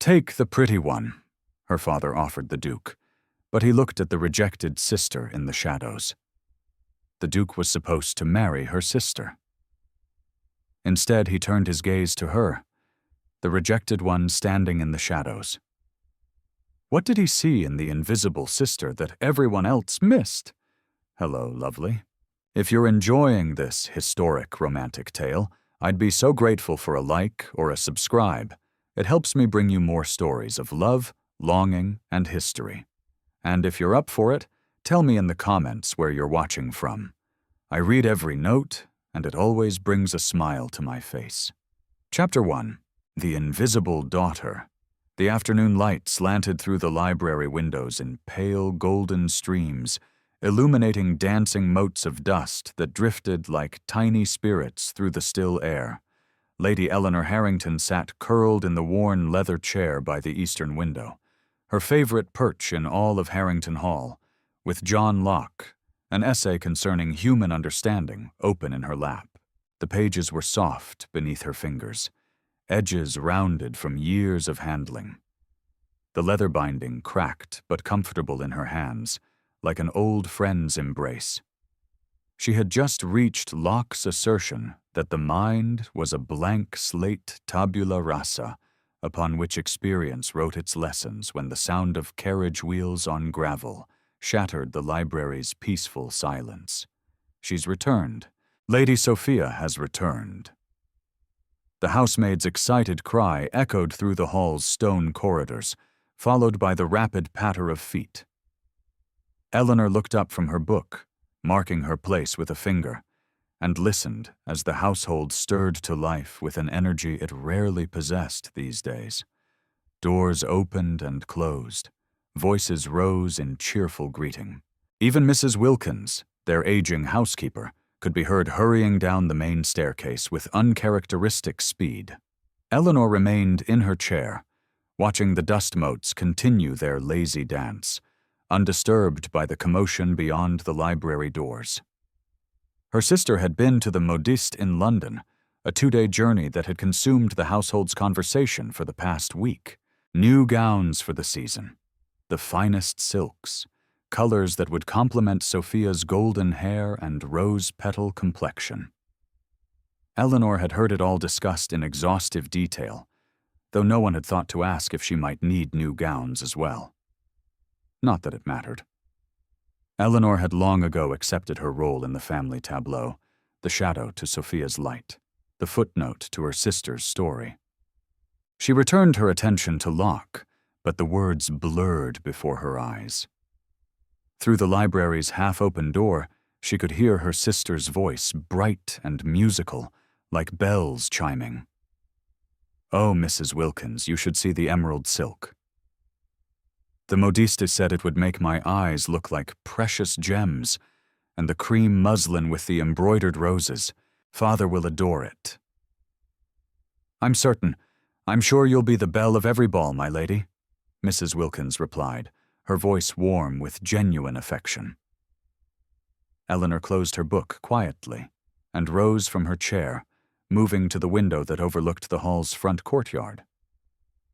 "Take the pretty one," her father offered the Duke, but he looked at the rejected sister in the shadows. The Duke was supposed to marry her sister. Instead, he turned his gaze to her, the rejected one standing in the shadows. What did he see in the invisible sister that everyone else missed? Hello, lovely. If you're enjoying this historic romantic tale, I'd be so grateful for a like or a subscribe. It helps me bring you more stories of love, longing, and history. And if you're up for it, tell me in the comments where you're watching from. I read every note, and it always brings a smile to my face. Chapter 1. The Invisible Daughter. The afternoon light slanted through the library windows in pale golden streams, illuminating dancing motes of dust that drifted like tiny spirits through the still air. Lady Eleanor Harrington sat curled in the worn leather chair by the eastern window, her favorite perch in all of Harrington Hall, with John Locke, an essay concerning human understanding, open in her lap. The pages were soft beneath her fingers, edges rounded from years of handling. The leather binding cracked but comfortable in her hands, like an old friend's embrace. She had just reached Locke's assertion that the mind was a blank slate tabula rasa, upon which experience wrote its lessons when the sound of carriage wheels on gravel shattered the library's peaceful silence. She's returned. Lady Sophia has returned. The housemaid's excited cry echoed through the hall's stone corridors, followed by the rapid patter of feet. Eleanor looked up from her book, marking her place with a finger, and listened as the household stirred to life with an energy it rarely possessed these days. Doors opened and closed. Voices rose in cheerful greeting. Even Mrs. Wilkins, their aging housekeeper, could be heard hurrying down the main staircase with uncharacteristic speed. Eleanor remained in her chair, watching the dust motes continue their lazy dance, undisturbed by the commotion beyond the library doors. Her sister had been to the modiste in London, a 2-day journey that had consumed the household's conversation for the past week. New gowns for the season, the finest silks, colors that would complement Sophia's golden hair and rose-petal complexion. Eleanor had heard it all discussed in exhaustive detail, though no one had thought to ask if she might need new gowns as well. Not that it mattered. Eleanor had long ago accepted her role in the family tableau, the shadow to Sophia's light, the footnote to her sister's story. She returned her attention to Locke, but the words blurred before her eyes. Through the library's half-open door, she could hear her sister's voice, bright and musical, like bells chiming. "Oh, Mrs. Wilkins, you should see the emerald silk. The modiste said it would make my eyes look like precious gems, and the cream muslin with the embroidered roses. Father will adore it." "I'm certain. I'm sure you'll be the belle of every ball, my lady," Mrs. Wilkins replied, her voice warm with genuine affection. Eleanor closed her book quietly and rose from her chair, moving to the window that overlooked the hall's front courtyard.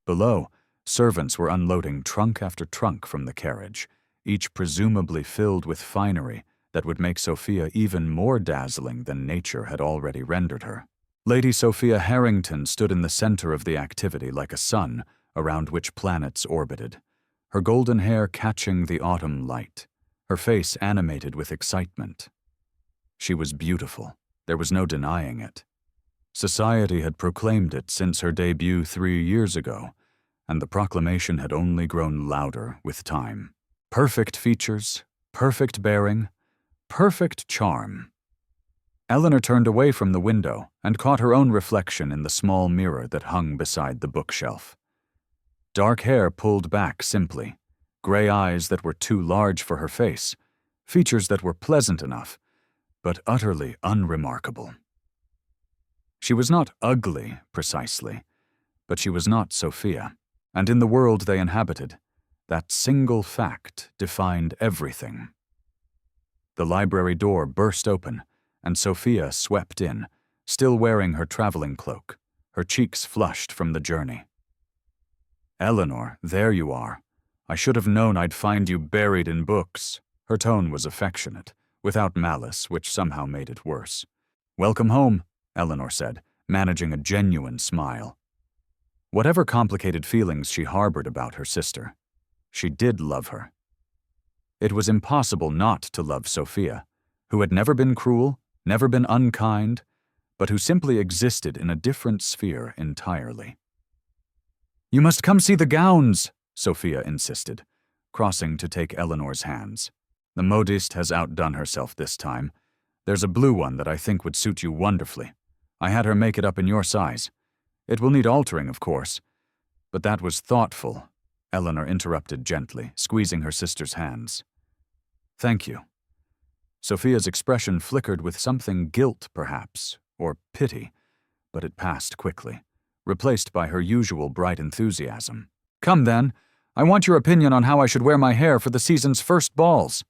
Below, servants were unloading trunk after trunk from the carriage, each presumably filled with finery that would make Sophia even more dazzling than nature had already rendered her. Lady Sophia Harrington stood in the center of the activity like a sun around which planets orbited, her golden hair catching the autumn light, her face animated with excitement. She was beautiful. There was no denying it. Society had proclaimed it since her debut 3 years ago, and the proclamation had only grown louder with time. Perfect features, perfect bearing, perfect charm. Eleanor turned away from the window and caught her own reflection in the small mirror that hung beside the bookshelf. Dark hair pulled back simply, gray eyes that were too large for her face, features that were pleasant enough, but utterly unremarkable. She was not ugly, precisely, but she was not Sophia, and in the world they inhabited, that single fact defined everything. The library door burst open, and Sophia swept in, still wearing her traveling cloak, her cheeks flushed from the journey. Eleanor, there you are. I should have known I'd find you buried in books. Her tone was affectionate, without malice, which somehow made it worse. Welcome home, Eleanor said, managing a genuine smile. Whatever complicated feelings she harbored about her sister, she did love her. It was impossible not to love Sophia, who had never been cruel, never been unkind, but who simply existed in a different sphere entirely. You must come see the gowns, Sophia insisted, crossing to take Eleanor's hands. The modiste has outdone herself this time. There's a blue one that I think would suit you wonderfully. I had her make it up in your size. It will need altering, of course. But that was thoughtful, Eleanor interrupted gently, squeezing her sister's hands. Thank you. Sophia's expression flickered with something guilt, perhaps, or pity, but it passed quickly, replaced by her usual bright enthusiasm. Come then, I want your opinion on how I should wear my hair for the season's first balls.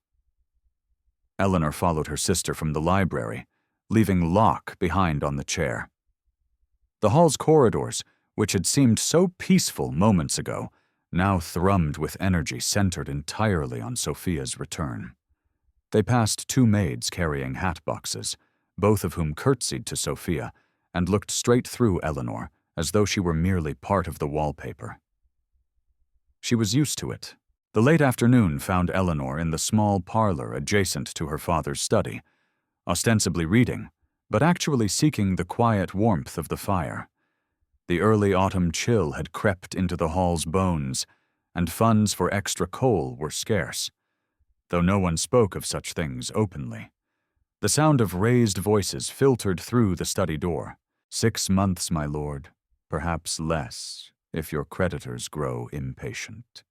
Eleanor followed her sister from the library, leaving Locke behind on the chair. The hall's corridors, which had seemed so peaceful moments ago, now thrummed with energy centered entirely on Sophia's return. They passed two maids carrying hat boxes, both of whom curtsied to Sophia and looked straight through Eleanor, as though she were merely part of the wallpaper. She was used to it. The late afternoon found Eleanor in the small parlor adjacent to her father's study, ostensibly reading, but actually seeking the quiet warmth of the fire. The early autumn chill had crept into the hall's bones, and funds for extra coal were scarce, though no one spoke of such things openly. The sound of raised voices filtered through the study door. 6 months, my lord, perhaps less, if your creditors grow impatient.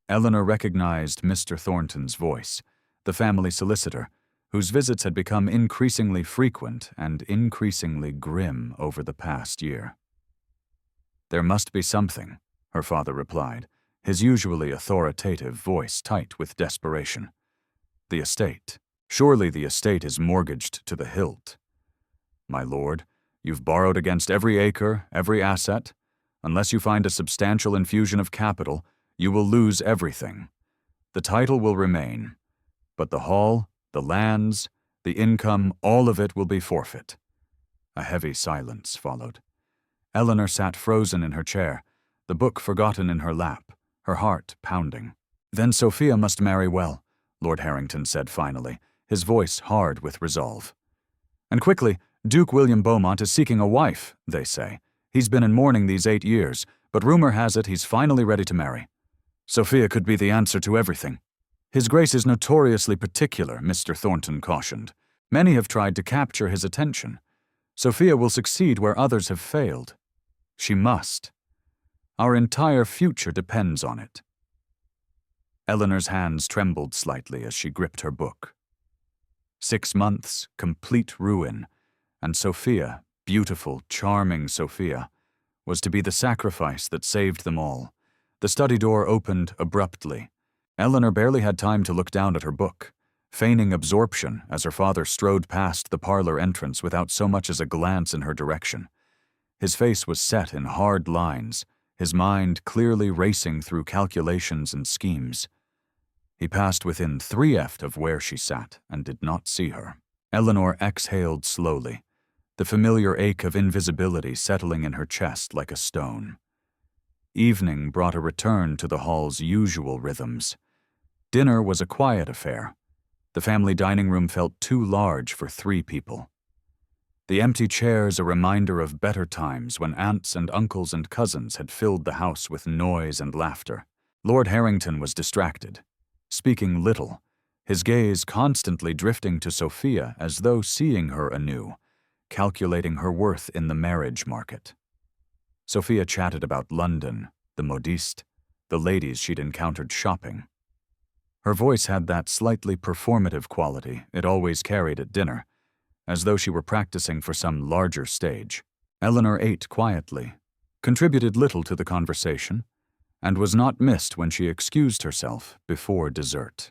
Eleanor recognized Mr. Thornton's voice, the family solicitor, whose visits had become increasingly frequent and increasingly grim over the past year. There must be something, her father replied, his usually authoritative voice tight with desperation. The estate. Surely the estate is mortgaged to the hilt. My lord, you've borrowed against every acre, every asset. Unless you find a substantial infusion of capital, you will lose everything. The title will remain, but the hall, the lands, the income, all of it will be forfeit. A heavy silence followed. Eleanor sat frozen in her chair, the book forgotten in her lap, her heart pounding. Then Sophia must marry well, Lord Harrington said finally, his voice hard with resolve. And quickly, Duke William Beaumont is seeking a wife, they say. He's been in mourning these 8 years, but rumor has it he's finally ready to marry. Sophia could be the answer to everything. His Grace is notoriously particular, Mr. Thornton cautioned. Many have tried to capture his attention. Sophia will succeed where others have failed. She must. Our entire future depends on it. Eleanor's hands trembled slightly as she gripped her book. 6 months, complete ruin, and Sophia, beautiful, charming Sophia, was to be the sacrifice that saved them all. The study door opened abruptly. Eleanor barely had time to look down at her book, feigning absorption as her father strode past the parlor entrance without so much as a glance in her direction. His face was set in hard lines, his mind clearly racing through calculations and schemes. He passed within 3 ft of where she sat and did not see her. Eleanor exhaled slowly, the familiar ache of invisibility settling in her chest like a stone. Evening brought a return to the hall's usual rhythms. Dinner was a quiet affair. The family dining room felt too large for 3 people. The empty chairs a reminder of better times when aunts and uncles and cousins had filled the house with noise and laughter. Lord Harrington was distracted, speaking little, his gaze constantly drifting to Sophia as though seeing her anew, calculating her worth in the marriage market. Sophia chatted about London, the modiste, the ladies she'd encountered shopping. Her voice had that slightly performative quality it always carried at dinner, as though she were practicing for some larger stage. Eleanor ate quietly, contributed little to the conversation, and was not missed when she excused herself before dessert.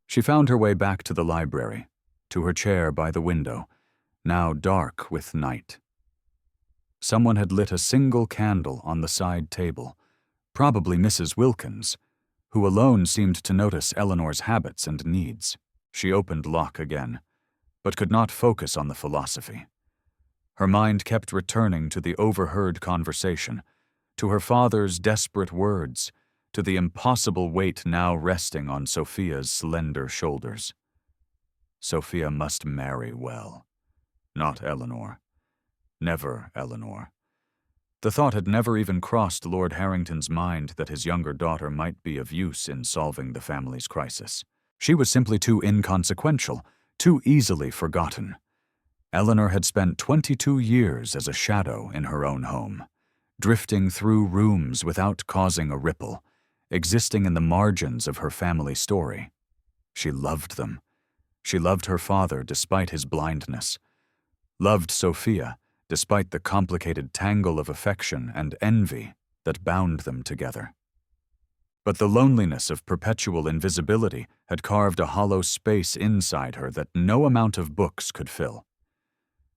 She found her way back to the library, to her chair by the window, now dark with night. Someone had lit a single candle on the side table, probably Mrs. Wilkins, who alone seemed to notice Eleanor's habits and needs. She opened Locke again, but could not focus on the philosophy. Her mind kept returning to the overheard conversation, to her father's desperate words, to the impossible weight now resting on Sophia's slender shoulders. Sophia must marry well. Not Eleanor. Never Eleanor. The thought had never even crossed Lord Harrington's mind that his younger daughter might be of use in solving the family's crisis. She was simply too inconsequential, too easily forgotten. Eleanor had spent 22 years as a shadow in her own home, drifting through rooms without causing a ripple, existing in the margins of her family story. She loved them. She loved her father despite his blindness, loved Sophia despite the complicated tangle of affection and envy that bound them together. But the loneliness of perpetual invisibility had carved a hollow space inside her that no amount of books could fill.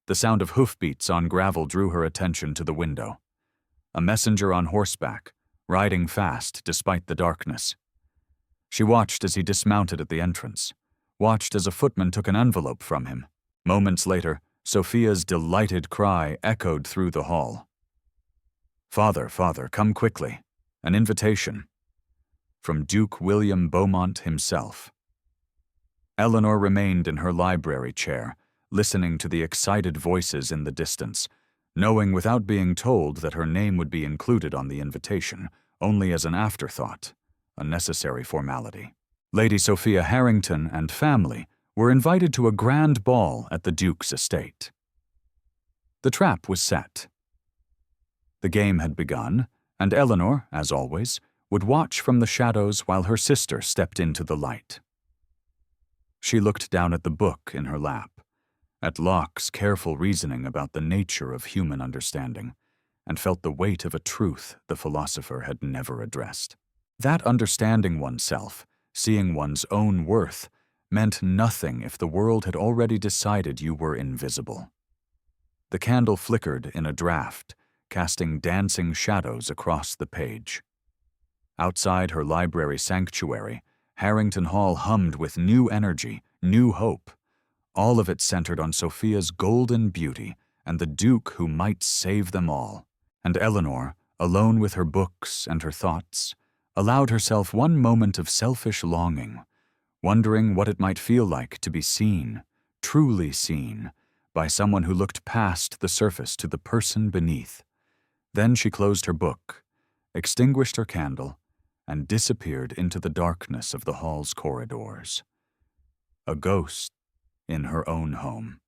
The sound of hoofbeats on gravel drew her attention to the window. A messenger on horseback, riding fast despite the darkness. She watched as he dismounted at the entrance, watched as a footman took an envelope from him. Moments later, Sophia's delighted cry echoed through the hall. "Father, father, come quickly. An invitation." From Duke William Beaumont himself. Eleanor remained in her library chair, listening to the excited voices in the distance, knowing without being told that her name would be included on the invitation, only as an afterthought, a necessary formality. Lady Sophia Harrington and family were invited to a grand ball at the Duke's estate. The trap was set. The game had begun, and Eleanor, as always, would watch from the shadows while her sister stepped into the light. She looked down at the book in her lap, at Locke's careful reasoning about the nature of human understanding, and felt the weight of a truth the philosopher had never addressed. That understanding oneself, seeing one's own worth, meant nothing if the world had already decided you were invisible. The candle flickered in a draught, casting dancing shadows across the page. Outside her library sanctuary, Harrington Hall hummed with new energy, new hope. All of it centered on Sophia's golden beauty and the Duke who might save them all. And Eleanor, alone with her books and her thoughts, allowed herself one moment of selfish longing, wondering what it might feel like to be seen, truly seen, by someone who looked past the surface to the person beneath. Then she closed her book, extinguished her candle, and disappeared into the darkness of the hall's corridors. A ghost in her own home.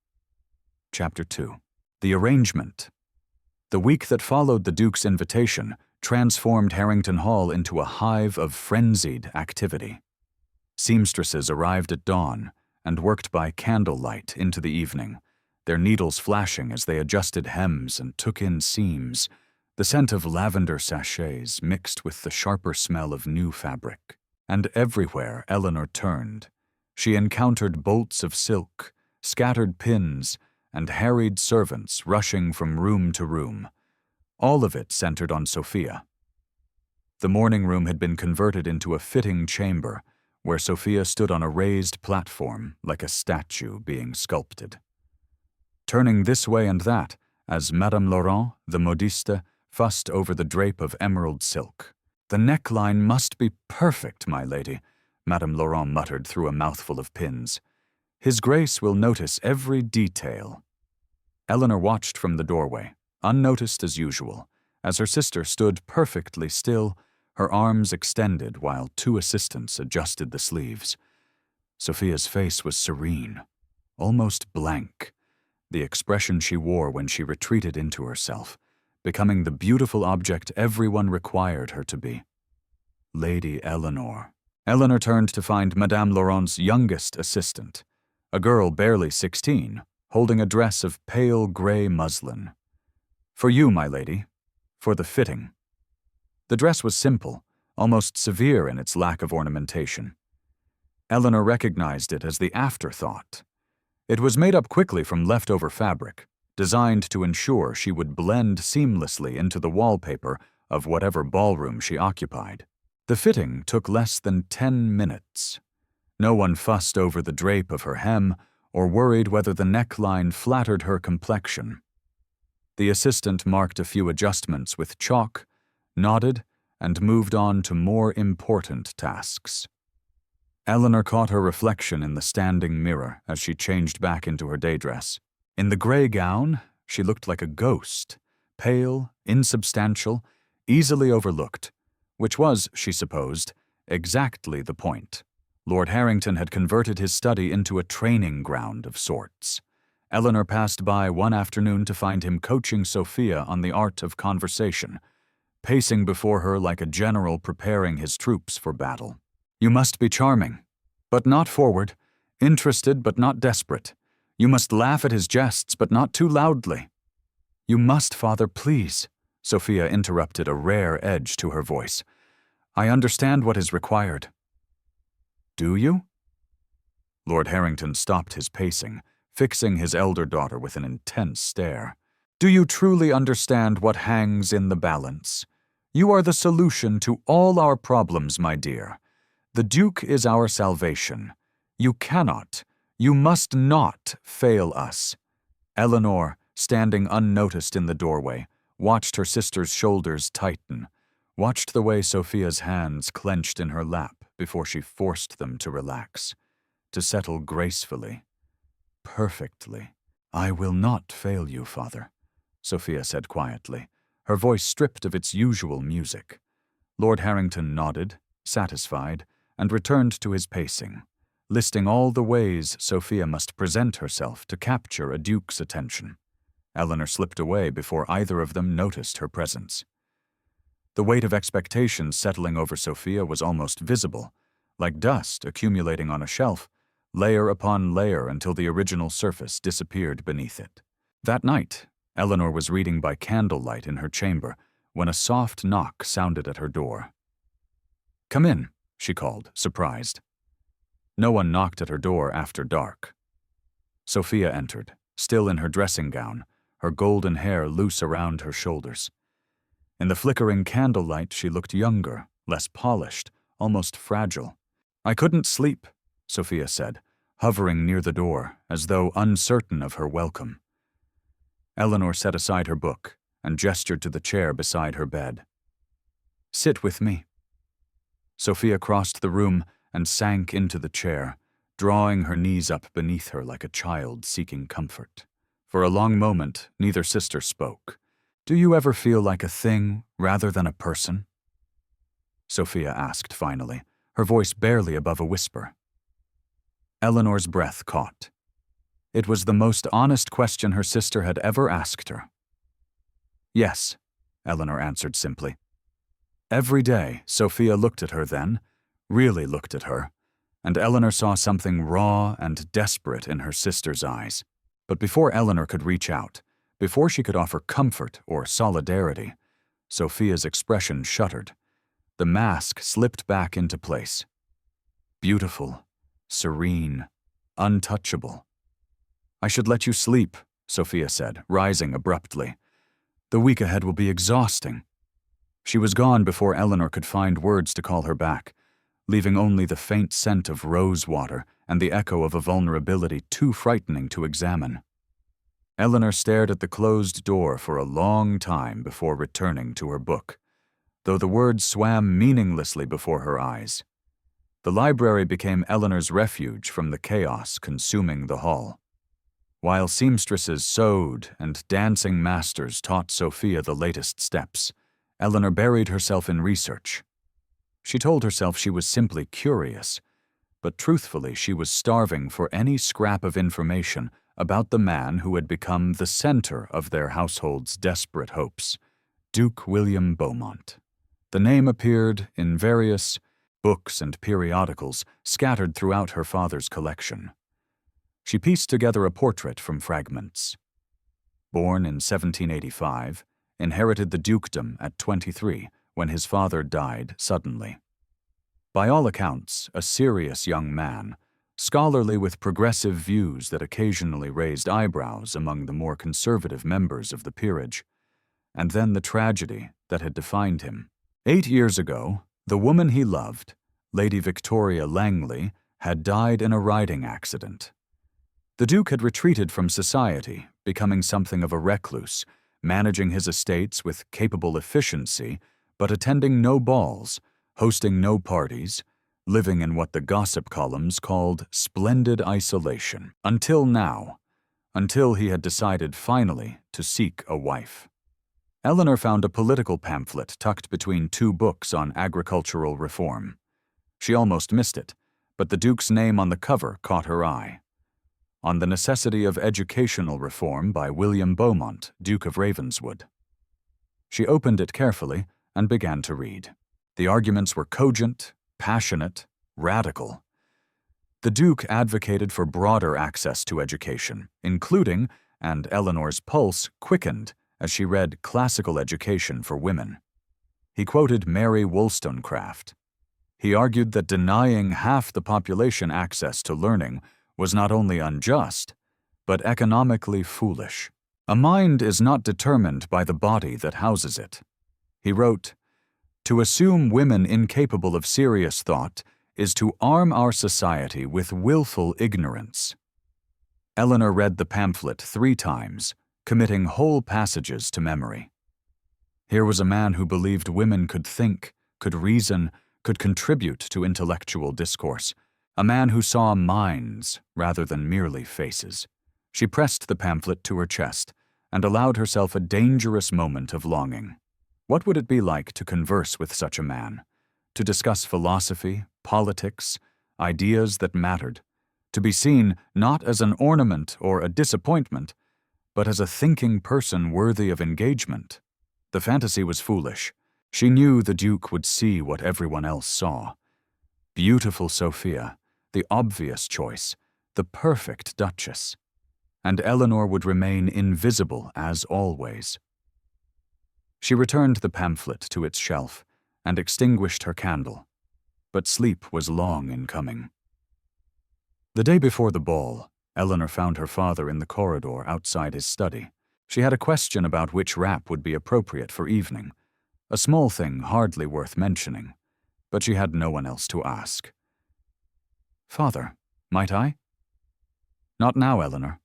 Chapter 2. The arrangement. The week that followed the Duke's invitation transformed Harrington Hall into a hive of frenzied activity. Seamstresses arrived at dawn and worked by candlelight into the evening, their needles flashing as they adjusted hems and took in seams, the scent of lavender sachets mixed with the sharper smell of new fabric. And everywhere Eleanor turned, she encountered bolts of silk, scattered pins, and harried servants rushing from room to room. All of it centered on Sophia. The morning room had been converted into a fitting chamber, where Sophia stood on a raised platform like a statue being sculpted. Turning this way and that, as Madame Laurent, the modiste, fussed over the drape of emerald silk. "The neckline must be perfect, my lady," Madame Laurent muttered through a mouthful of pins. "His Grace will notice every detail." Eleanor watched from the doorway, unnoticed as usual, as her sister stood perfectly still, her arms extended while two assistants adjusted the sleeves. Sophia's face was serene, almost blank, the expression she wore when she retreated into herself, becoming the beautiful object everyone required her to be. Lady Eleanor. Eleanor turned to find Madame Laurent's youngest assistant, a girl barely 16, holding a dress of pale gray muslin. "For you, my lady, for the fitting." The dress was simple, almost severe in its lack of ornamentation. Eleanor recognized it as the afterthought. It was made up quickly from leftover fabric, designed to ensure she would blend seamlessly into the wallpaper of whatever ballroom she occupied. The fitting took less than 10 minutes. No one fussed over the drape of her hem or worried whether the neckline flattered her complexion. The assistant marked a few adjustments with chalk, nodded, and moved on to more important tasks. Eleanor caught her reflection in the standing mirror as she changed back into her day dress. In the gray gown, she looked like a ghost, pale, insubstantial, easily overlooked, which was, she supposed, exactly the point. Lord Harrington had converted his study into a training ground of sorts. Eleanor passed by one afternoon to find him coaching Sophia on the art of conversation, pacing before her like a general preparing his troops for battle. You must be charming, but not forward, interested but not desperate. You must laugh at his jests, but not too loudly. You must, Father, please. Sophia interrupted, a rare edge to her voice. I understand what is required. Do you? Lord Harrington stopped his pacing, fixing his elder daughter with an intense stare. Do you truly understand what hangs in the balance? You are the solution to all our problems, my dear. The Duke is our salvation. You cannot, you must not fail us. Eleanor, standing unnoticed in the doorway, watched her sister's shoulders tighten, watched the way Sophia's hands clenched in her lap before she forced them to relax, to settle gracefully, perfectly. I will not fail you, Father, Sophia said quietly, her voice stripped of its usual music. Lord Harrington nodded, satisfied, and returned to his pacing, listing all the ways Sophia must present herself to capture a duke's attention. Eleanor slipped away before either of them noticed her presence. The weight of expectations settling over Sophia was almost visible, like dust accumulating on a shelf, layer upon layer until the original surface disappeared beneath it. That night, Eleanor was reading by candlelight in her chamber when a soft knock sounded at her door. Come in, she called, surprised. No one knocked at her door after dark. Sophia entered, still in her dressing gown, her golden hair loose around her shoulders. In the flickering candlelight, she looked younger, less polished, almost fragile. I couldn't sleep, Sophia said, hovering near the door, as though uncertain of her welcome. Eleanor set aside her book and gestured to the chair beside her bed. Sit with me. Sophia crossed the room and sank into the chair, drawing her knees up beneath her like a child seeking comfort. For a long moment, neither sister spoke. Do you ever feel like a thing rather than a person? Sophia asked finally, her voice barely above a whisper. Eleanor's breath caught. It was the most honest question her sister had ever asked her. Yes, Eleanor answered simply. Every day, Sophia looked at her then, really looked at her, and Eleanor saw something raw and desperate in her sister's eyes. But before Eleanor could reach out, before she could offer comfort or solidarity, Sophia's expression shuddered. The mask slipped back into place. Beautiful, serene, untouchable. I should let you sleep, Sophia said, rising abruptly. The week ahead will be exhausting. She was gone before Eleanor could find words to call her back, leaving only the faint scent of rose water and the echo of a vulnerability too frightening to examine. Eleanor stared at the closed door for a long time before returning to her book, though the words swam meaninglessly before her eyes. The library became Eleanor's refuge from the chaos consuming the hall. While seamstresses sewed and dancing masters taught Sophia the latest steps, Eleanor buried herself in research. She told herself she was simply curious, but truthfully she was starving for any scrap of information about the man who had become the center of their household's desperate hopes, Duke William Beaumont. The name appeared in various books and periodicals scattered throughout her father's collection. She pieced together a portrait from fragments. Born in 1785, inherited the dukedom at 23 when his father died suddenly. By all accounts, a serious young man, scholarly with progressive views that occasionally raised eyebrows among the more conservative members of the peerage. And then the tragedy that had defined him. 8 years ago, the woman he loved, Lady Victoria Langley, had died in a riding accident. The Duke had retreated from society, becoming something of a recluse, managing his estates with capable efficiency, but attending no balls, hosting no parties, living in what the gossip columns called splendid isolation. Until now, until he had decided finally to seek a wife. Eleanor found a political pamphlet tucked between 2 books on agricultural reform. She almost missed it, but the Duke's name on the cover caught her eye. On the Necessity of Educational Reform by William Beaumont, Duke of Ravenswood. She opened it carefully and began to read. The arguments were cogent, passionate, radical. The Duke advocated for broader access to education, including, and Eleanor's pulse quickened as she read Classical Education for Women. He quoted Mary Wollstonecraft. He argued that denying half the population access to learning was not only unjust, but economically foolish. A mind is not determined by the body that houses it. He wrote, "To assume women incapable of serious thought is to arm our society with willful ignorance." Eleanor read the pamphlet 3 times, committing whole passages to memory. Here was a man who believed women could think, could reason, could contribute to intellectual discourse, a man who saw minds rather than merely faces. She pressed the pamphlet to her chest and allowed herself a dangerous moment of longing. What would it be like to converse with such a man, to discuss philosophy, politics, ideas that mattered, to be seen not as an ornament or a disappointment, but as a thinking person worthy of engagement? The fantasy was foolish. She knew the Duke would see what everyone else saw. Beautiful Sophia, the obvious choice, the perfect Duchess. And Eleanor would remain invisible as always. She returned the pamphlet to its shelf and extinguished her candle, but sleep was long in coming. The day before the ball, Eleanor found her father in the corridor outside his study. She had a question about which wrap would be appropriate for evening, a small thing hardly worth mentioning, but she had no one else to ask. "Father, might I?" "Not now, Eleanor."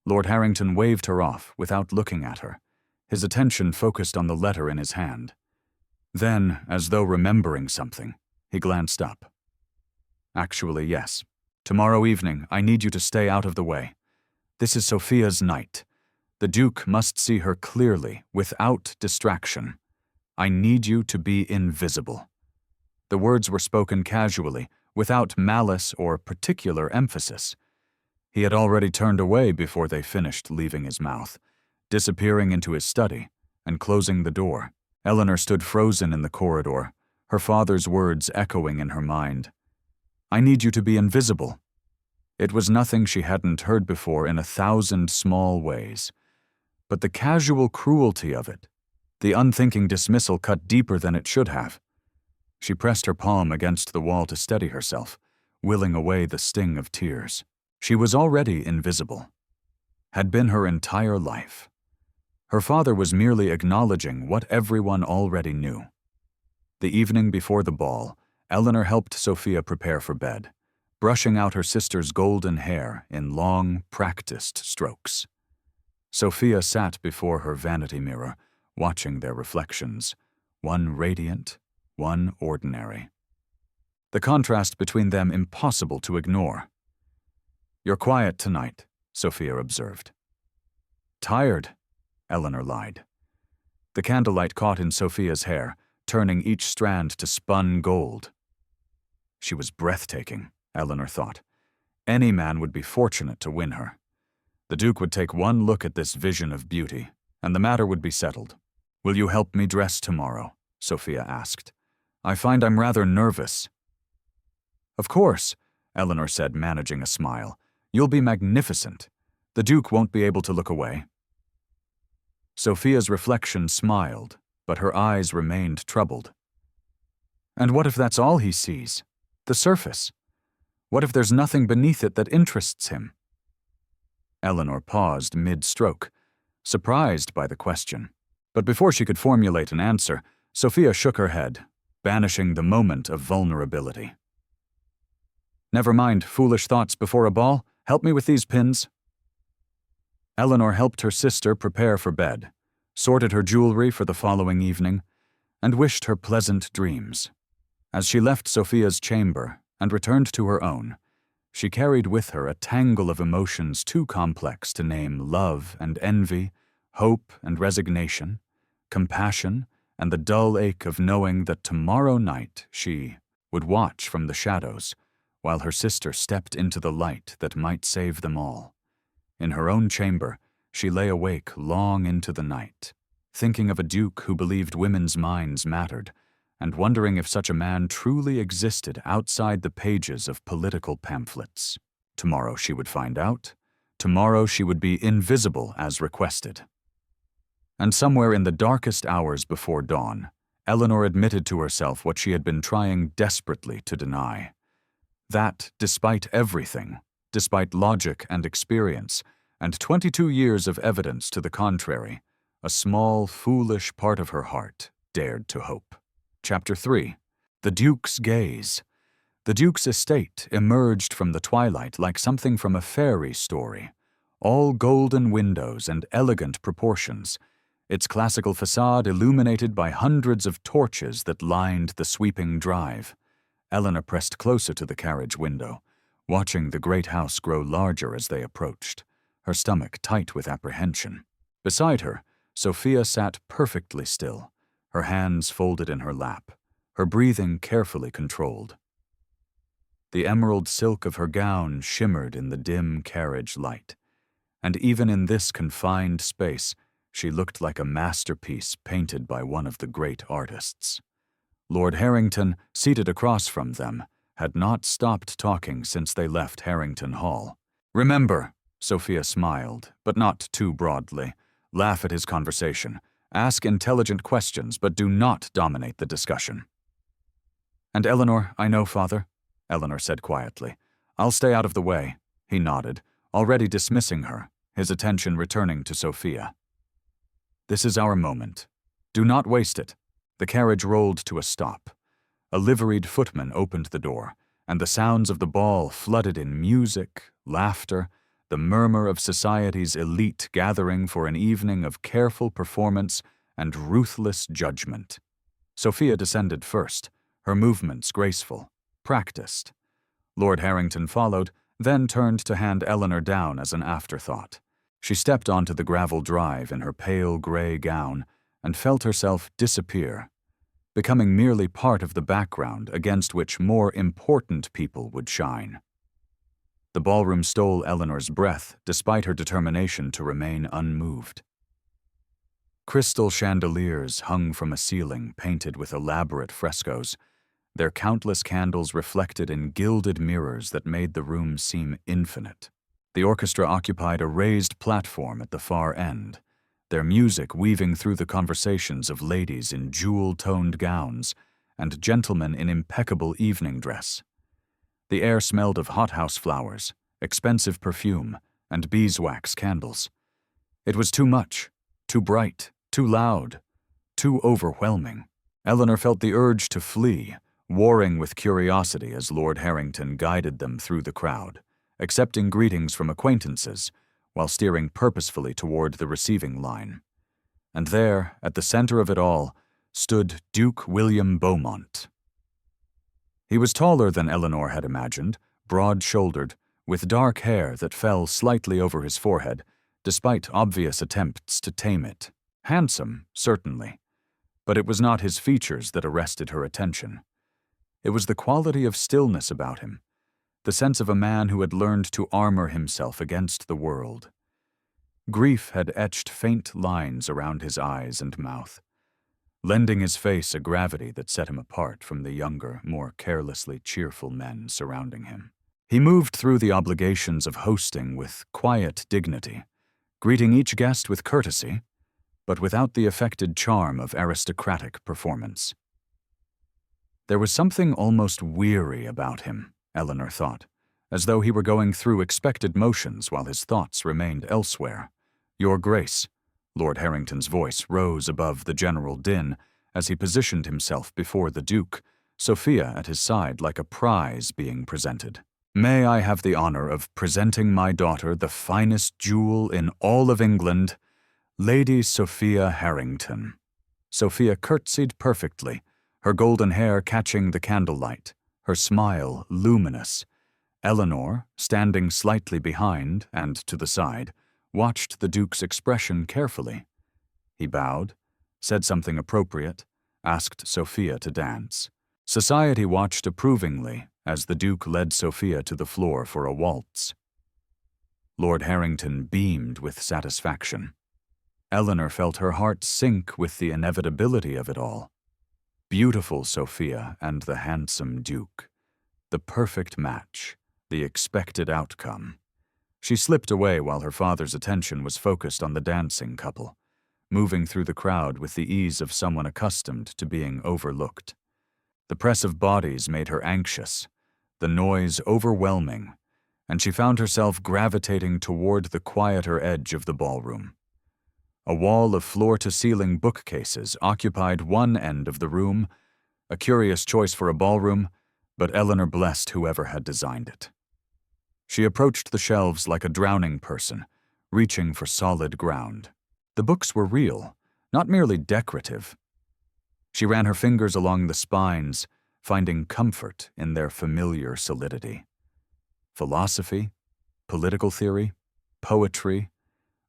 Lord Harrington waved her off without looking at her, his attention focused on the letter in his hand. Then, as though remembering something, he glanced up. "Actually, yes. Tomorrow evening, I need you to stay out of the way. This is Sophia's night. The Duke must see her clearly, without distraction. I need you to be invisible." The words were spoken casually, without malice or particular emphasis. He had already turned away before they finished leaving his mouth, disappearing into his study and closing the door. Eleanor stood frozen in the corridor, her father's words echoing in her mind. "I need you to be invisible." It was nothing she hadn't heard before in 1,000 small ways. But the casual cruelty of it, the unthinking dismissal cut deeper than it should have. She pressed her palm against the wall to steady herself, willing away the sting of tears. She was already invisible. Had been her entire life. Her father was merely acknowledging what everyone already knew. The evening before the ball, Eleanor helped Sophia prepare for bed, brushing out her sister's golden hair in long, practiced strokes. Sophia sat before her vanity mirror, watching their reflections, one radiant, one ordinary. The contrast between them impossible to ignore. "You're quiet tonight," Sophia observed. "Tired," Eleanor lied. The candlelight caught in Sophia's hair, turning each strand to spun gold. She was breathtaking, Eleanor thought. Any man would be fortunate to win her. The Duke would take one look at this vision of beauty, and the matter would be settled. "Will you help me dress tomorrow?" Sophia asked. "I find I'm rather nervous." "Of course," Eleanor said, managing a smile. "You'll be magnificent. The Duke won't be able to look away." Sophia's reflection smiled, but her eyes remained troubled. "And what if that's all he sees? The surface? What if there's nothing beneath it that interests him? Eleanor paused mid-stroke, surprised by the question. But before she could formulate an answer, Sophia shook her head, banishing the moment of vulnerability. Never mind foolish thoughts before a ball. Help me with these pins. Eleanor helped her sister prepare for bed, sorted her jewelry for the following evening, and wished her pleasant dreams. As she left Sophia's chamber and returned to her own, she carried with her a tangle of emotions too complex to name love and envy, hope and resignation, compassion, and the dull ache of knowing that tomorrow night she would watch from the shadows while her sister stepped into the light that might save them all. In her own chamber, she lay awake long into the night, thinking of a duke who believed women's minds mattered, and wondering if such a man truly existed outside the pages of political pamphlets. Tomorrow she would find out. Tomorrow she would be invisible as requested. And somewhere in the darkest hours before dawn, Eleanor admitted to herself what she had been trying desperately to deny. That, despite everything, despite logic and experience, and 22 years of evidence to the contrary, a small, foolish part of her heart dared to hope. Chapter 3. The Duke's Gaze. The Duke's estate emerged from the twilight like something from a fairy story, all golden windows and elegant proportions, its classical facade illuminated by hundreds of torches that lined the sweeping drive. Eleanor pressed closer to the carriage window, watching the great house grow larger as they approached, her stomach tight with apprehension. Beside her, Sophia sat perfectly still, her hands folded in her lap, her breathing carefully controlled. The emerald silk of her gown shimmered in the dim carriage light, and even in this confined space, she looked like a masterpiece painted by one of the great artists. Lord Harrington, seated across from them, had not stopped talking since they left Harrington Hall. "Remember," Sophia smiled, but not too broadly, "laugh at his conversation. Ask intelligent questions, but do not dominate the discussion." "And Eleanor, I know, Father," Eleanor said quietly. "I'll stay out of the way." He nodded, already dismissing her, his attention returning to Sophia. "This is our moment. Do not waste it." The carriage rolled to a stop. A liveried footman opened the door, and the sounds of the ball flooded in music, laughter, the murmur of society's elite gathering for an evening of careful performance and ruthless judgment. Sophia descended first, her movements graceful, practiced. Lord Harrington followed, then turned to hand Eleanor down as an afterthought. She stepped onto the gravel drive in her pale gray gown and felt herself disappear, becoming merely part of the background against which more important people would shine. The ballroom stole Eleanor's breath despite her determination to remain unmoved. Crystal chandeliers hung from a ceiling painted with elaborate frescoes, their countless candles reflected in gilded mirrors that made the room seem infinite. The orchestra occupied a raised platform at the far end, their music weaving through the conversations of ladies in jewel-toned gowns and gentlemen in impeccable evening dress. The air smelled of hothouse flowers, expensive perfume, and beeswax candles. It was too much, too bright, too loud, too overwhelming. Eleanor felt the urge to flee, warring with curiosity as Lord Harrington guided them through the crowd, accepting greetings from acquaintances, while steering purposefully toward the receiving line. And there, at the center of it all, stood Duke William Beaumont. He was taller than Eleanor had imagined, broad-shouldered, with dark hair that fell slightly over his forehead, despite obvious attempts to tame it. Handsome, certainly, but it was not his features that arrested her attention. It was the quality of stillness about him, the sense of a man who had learned to armor himself against the world. Grief had etched faint lines around his eyes and mouth, lending his face a gravity that set him apart from the younger, more carelessly cheerful men surrounding him. He moved through the obligations of hosting with quiet dignity, greeting each guest with courtesy, but without the affected charm of aristocratic performance. There was something almost weary about him, Eleanor thought, as though he were going through expected motions while his thoughts remained elsewhere. "Your Grace," Lord Harrington's voice rose above the general din as he positioned himself before the Duke, Sophia at his side like a prize being presented. "May I have the honor of presenting my daughter, the finest jewel in all of England, Lady Sophia Harrington." Sophia curtsied perfectly, her golden hair catching the candlelight, her smile luminous. Eleanor, standing slightly behind and to the side, watched the Duke's expression carefully. He bowed, said something appropriate, asked Sophia to dance. Society watched approvingly as the Duke led Sophia to the floor for a waltz. Lord Harrington beamed with satisfaction. Eleanor felt her heart sink with the inevitability of it all. Beautiful Sophia and the handsome Duke. The perfect match, the expected outcome. She slipped away while her father's attention was focused on the dancing couple, moving through the crowd with the ease of someone accustomed to being overlooked. The press of bodies made her anxious, the noise overwhelming, and she found herself gravitating toward the quieter edge of the ballroom. A wall of floor-to-ceiling bookcases occupied one end of the room, a curious choice for a ballroom, but Eleanor blessed whoever had designed it. She approached the shelves like a drowning person, reaching for solid ground. The books were real, not merely decorative. She ran her fingers along the spines, finding comfort in their familiar solidity. Philosophy, political theory, poetry,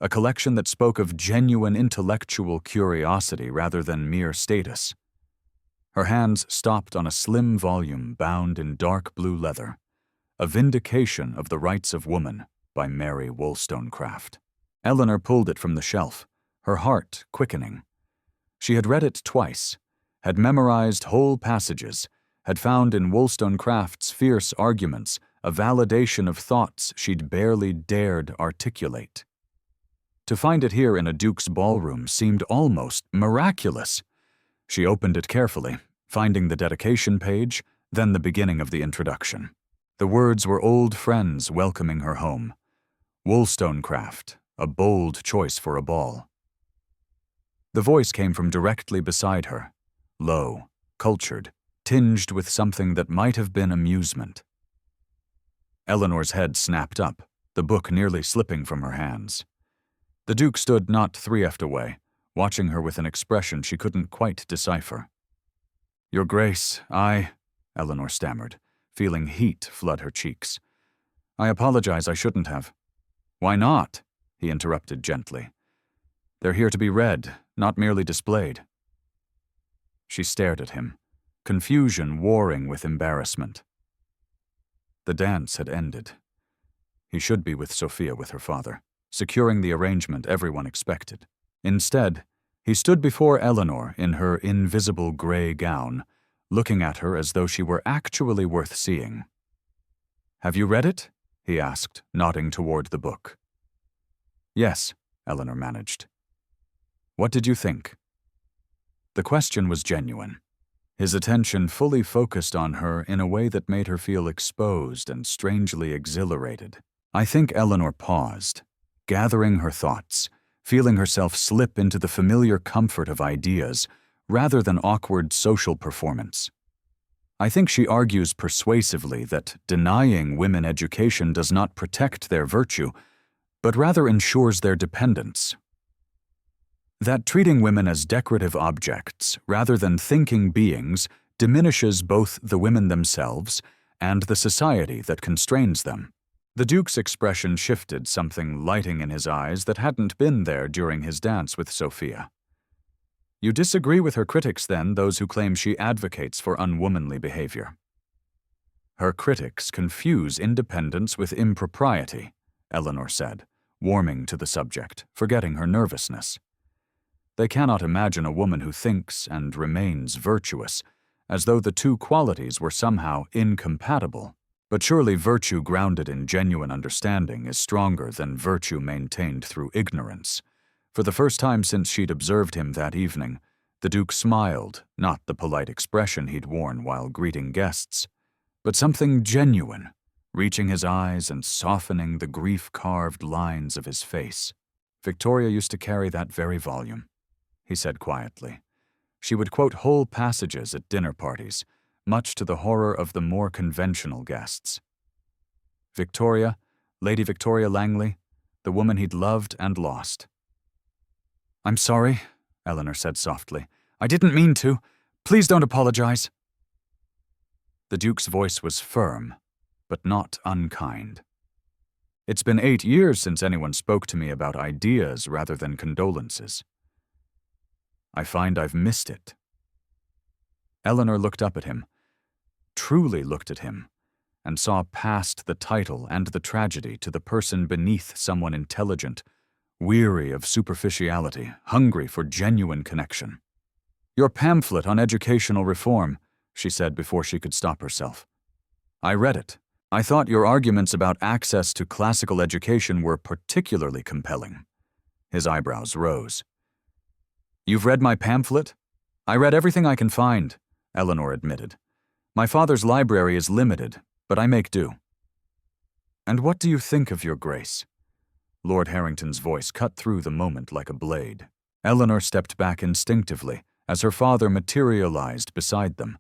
a collection that spoke of genuine intellectual curiosity rather than mere status. Her hands stopped on a slim volume bound in dark blue leather, A Vindication of the Rights of Woman by Mary Wollstonecraft. Eleanor pulled it from the shelf, her heart quickening. She had read it twice, had memorized whole passages, had found in Wollstonecraft's fierce arguments a validation of thoughts she'd barely dared articulate. To find it here in a Duke's ballroom seemed almost miraculous. She opened it carefully, finding the dedication page, then the beginning of the introduction. The words were old friends welcoming her home. Wollstonecraft, a bold choice for a ball. The voice came from directly beside her, low, cultured, tinged with something that might have been amusement. Eleanor's head snapped up, the book nearly slipping from her hands. The Duke stood not 3 feet away, watching her with an expression she couldn't quite decipher. "Your Grace, Eleanor stammered, feeling heat flood her cheeks. "I apologize, I shouldn't have." "Why not?" he interrupted gently. "They're here to be read, not merely displayed." She stared at him, confusion warring with embarrassment. The dance had ended. He should be with Sophia with her father, securing the arrangement everyone expected. Instead, he stood before Eleanor in her invisible gray gown, looking at her as though she were actually worth seeing. "Have you read it?" he asked, nodding toward the book. "Yes," Eleanor managed. "What did you think?" The question was genuine, his attention fully focused on her in a way that made her feel exposed and strangely exhilarated. I think Eleanor paused, gathering her thoughts, feeling herself slip into the familiar comfort of ideas rather than awkward social performance. I think she argues persuasively that denying women education does not protect their virtue, but rather ensures their dependence. That treating women as decorative objects rather than thinking beings diminishes both the women themselves and the society that constrains them. The Duke's expression shifted, something lighting in his eyes that hadn't been there during his dance with Sophia. "You disagree with her critics, then, those who claim she advocates for unwomanly behavior?" "Her critics confuse independence with impropriety," Eleanor said, warming to the subject, forgetting her nervousness. "They cannot imagine a woman who thinks and remains virtuous, as though the two qualities were somehow incompatible. But surely virtue grounded in genuine understanding is stronger than virtue maintained through ignorance." For the first time since she'd observed him that evening, the Duke smiled, not the polite expression he'd worn while greeting guests, but something genuine, reaching his eyes and softening the grief-carved lines of his face. Victoria used to carry that very volume, he said quietly. She would quote whole passages at dinner parties, much to the horror of the more conventional guests. Victoria, Lady Victoria Langley, the woman he'd loved and lost. "I'm sorry," Eleanor said softly. "I didn't mean to. Please don't apologize." The Duke's voice was firm, but not unkind. "It's been 8 years since anyone spoke to me about ideas rather than condolences. I find I've missed it." Eleanor looked up at him, truly looked at him, and saw past the title and the tragedy to the person beneath, someone intelligent, weary of superficiality, hungry for genuine connection. "Your pamphlet on educational reform," she said before she could stop herself. "I read it. I thought your arguments about access to classical education were particularly compelling." His eyebrows rose. "You've read my pamphlet?" "I read everything I can find," Eleanor admitted. "My father's library is limited, but I make do." "And what do you think of your Grace?" Lord Harrington's voice cut through the moment like a blade. Eleanor stepped back instinctively as her father materialized beside them,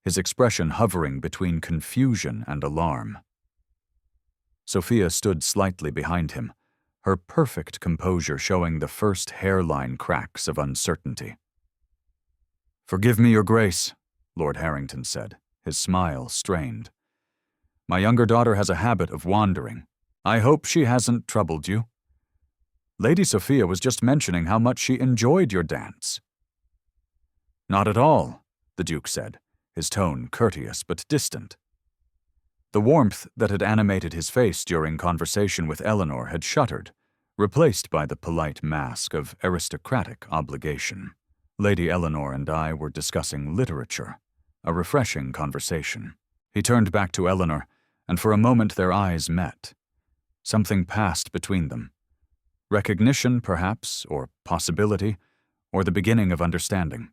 his expression hovering between confusion and alarm. Sophia stood slightly behind him, her perfect composure showing the first hairline cracks of uncertainty. "Forgive me, Your Grace," Lord Harrington said, his smile strained. "My younger daughter has a habit of wandering. I hope she hasn't troubled you. Lady Sophia was just mentioning how much she enjoyed your dance." "Not at all," the Duke said, his tone courteous but distant. The warmth that had animated his face during conversation with Eleanor had shuttered, replaced by the polite mask of aristocratic obligation. Lady Eleanor and I were discussing literature, a refreshing conversation. He turned back to Eleanor, and for a moment their eyes met. Something passed between them. Recognition, perhaps, or possibility, or the beginning of understanding.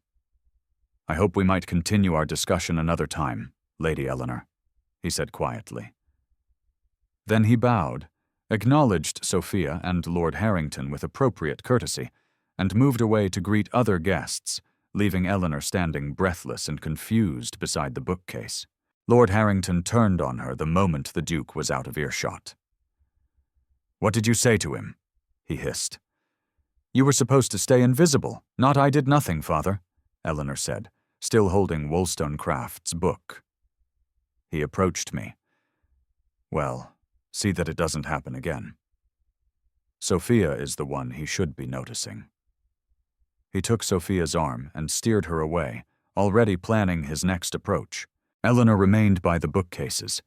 "I hope we might continue our discussion another time, Lady Eleanor," he said quietly. Then he bowed, acknowledged Sophia and Lord Harrington with appropriate courtesy, and moved away to greet other guests, leaving Eleanor standing breathless and confused beside the bookcase. Lord Harrington turned on her the moment the Duke was out of earshot. "What did you say to him?" he hissed. "You were supposed to stay invisible, not I did nothing, Father," Eleanor said, still holding Wollstonecraft's book. "He approached me. Well, see that it doesn't happen again. Sophia is the one he should be noticing." He took Sophia's arm and steered her away, already planning his next approach. Eleanor remained by the bookcases,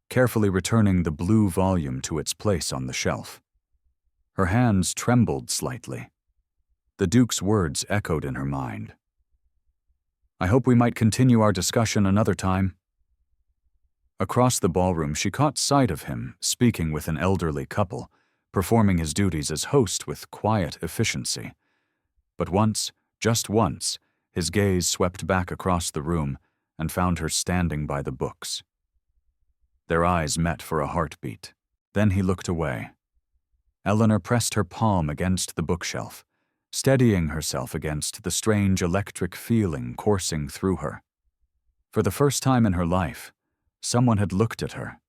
carefully returning the blue volume to its place on the shelf. Her hands trembled slightly. The Duke's words echoed in her mind. "I hope we might continue our discussion another time." Across the ballroom, she caught sight of him speaking with an elderly couple, performing his duties as host with quiet efficiency. But once, just once, his gaze swept back across the room and found her standing by the books. Their eyes met for a heartbeat. Then he looked away. Eleanor pressed her palm against the bookshelf, steadying herself against the strange electric feeling coursing through her. For the first time in her life, someone had looked at her,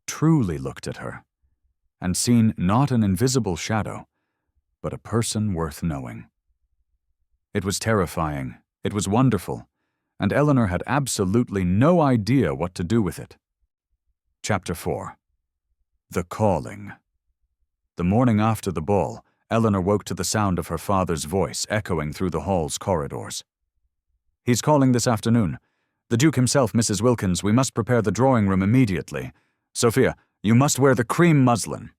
truly looked at her, and seen not an invisible shadow, but a person worth knowing. It was terrifying, it was wonderful, and Eleanor had absolutely no idea what to do with it. Chapter 4. The Calling. The morning after the ball, Eleanor woke to the sound of her father's voice echoing through the hall's corridors. "He's calling this afternoon. The Duke himself, Mrs. Wilkins, we must prepare the drawing room immediately. Sophia, you must wear the cream muslin.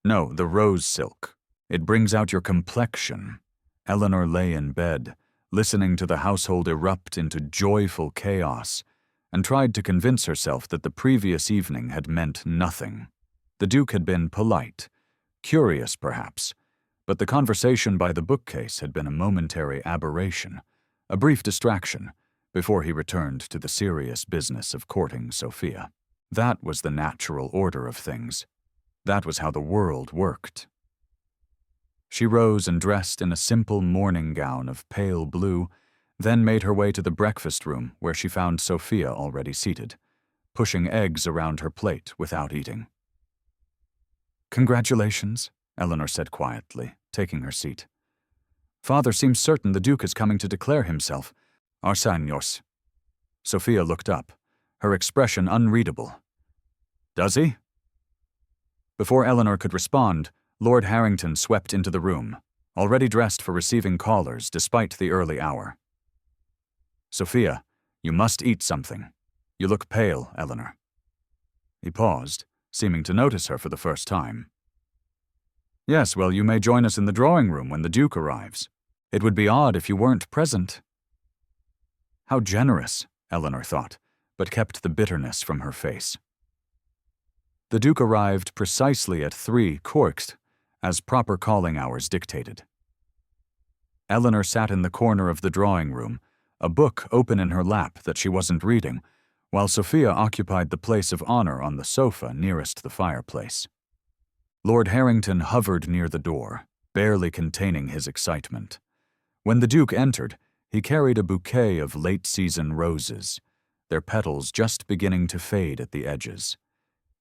No, the rose silk. It brings out your complexion." Eleanor lay in bed, listening to the household erupt into joyful chaos, and tried to convince herself that the previous evening had meant nothing. The Duke had been polite, curious perhaps, but the conversation by the bookcase had been a momentary aberration, a brief distraction, before he returned to the serious business of courting Sophia. That was the natural order of things. That was how the world worked. She rose and dressed in a simple morning gown of pale blue, then made her way to the breakfast room where she found Sophia already seated, pushing eggs around her plate without eating. "Congratulations," Eleanor said quietly, taking her seat. "Father seems certain the Duke is coming to declare himself. Arsenios." Sophia looked up, her expression unreadable. "Does he?" Before Eleanor could respond, Lord Harrington swept into the room, already dressed for receiving callers despite the early hour. "Sophia, you must eat something. You look pale, Eleanor." He paused, seeming to notice her for the first time. "Yes, well, you may join us in the drawing room when the Duke arrives. It would be odd if you weren't present." How generous, Eleanor thought, but kept the bitterness from her face. The Duke arrived precisely at 3 corks, as proper calling hours dictated. Eleanor sat in the corner of the drawing room, a book open in her lap that she wasn't reading, while Sophia occupied the place of honor on the sofa nearest the fireplace. Lord Harrington hovered near the door, barely containing his excitement. When the Duke entered, he carried a bouquet of late-season roses, their petals just beginning to fade at the edges.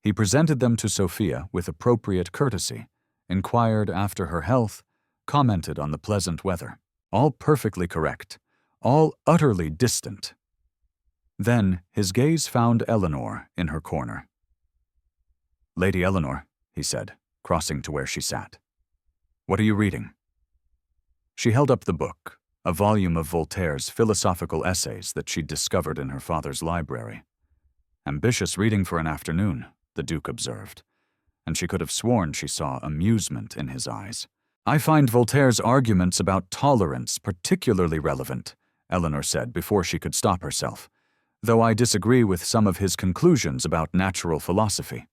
He presented them to Sophia with appropriate courtesy, inquired after her health, commented on the pleasant weather. All perfectly correct, all utterly distant. Then his gaze found Eleanor in her corner. "Lady Eleanor," he said, crossing to where she sat. "What are you reading?" She held up the book, a volume of Voltaire's philosophical essays that she'd discovered in her father's library. "Ambitious reading for an afternoon," the Duke observed, and she could have sworn she saw amusement in his eyes. "I find Voltaire's arguments about tolerance particularly relevant," Eleanor said before she could stop herself, "though I disagree with some of his conclusions about natural philosophy."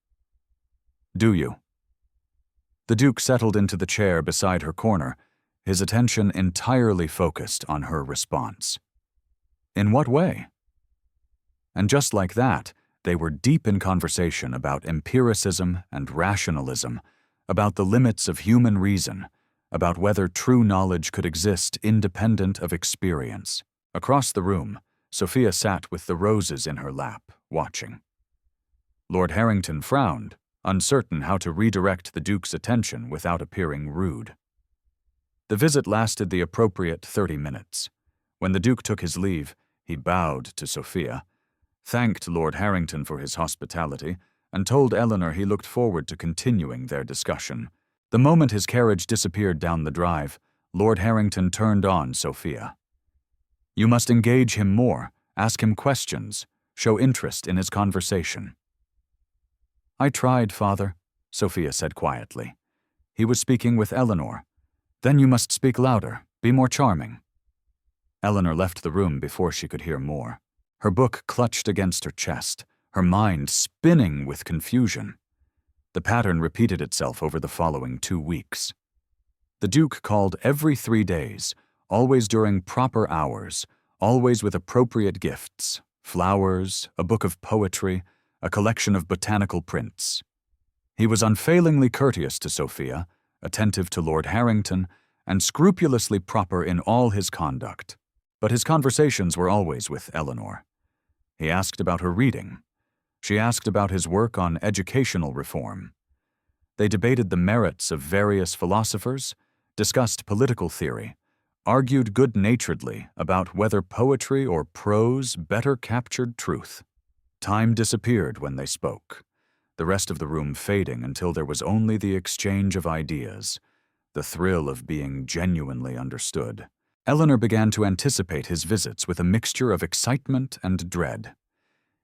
"Do you?" The Duke settled into the chair beside her corner, his attention entirely focused on her response. "In what way?" And just like that, they were deep in conversation about empiricism and rationalism, about the limits of human reason, about whether true knowledge could exist independent of experience. Across the room, Sophia sat with the roses in her lap, watching. Lord Harrington frowned, uncertain how to redirect the Duke's attention without appearing rude. The visit lasted the appropriate 30 minutes. When the Duke took his leave, he bowed to Sophia, thanked Lord Harrington for his hospitality, and told Eleanor he looked forward to continuing their discussion. The moment his carriage disappeared down the drive, Lord Harrington turned on Sophia. "You must engage him more, ask him questions, show interest in his conversation." "I tried, Father," Sophia said quietly. "He was speaking with Eleanor. Then you must speak louder, be more charming." Eleanor left the room before she could hear more. Her book clutched against her chest, her mind spinning with confusion. The pattern repeated itself over the following 2 weeks. The Duke called every 3 days, always during proper hours, always with appropriate gifts, flowers, a book of poetry, a collection of botanical prints. He was unfailingly courteous to Sophia, attentive to Lord Harrington, and scrupulously proper in all his conduct. But his conversations were always with Eleanor. He asked about her reading. She asked about his work on educational reform. They debated the merits of various philosophers, discussed political theory, argued good-naturedly about whether poetry or prose better captured truth. Time disappeared when they spoke, the rest of the room fading until there was only the exchange of ideas, the thrill of being genuinely understood. Eleanor began to anticipate his visits with a mixture of excitement and dread.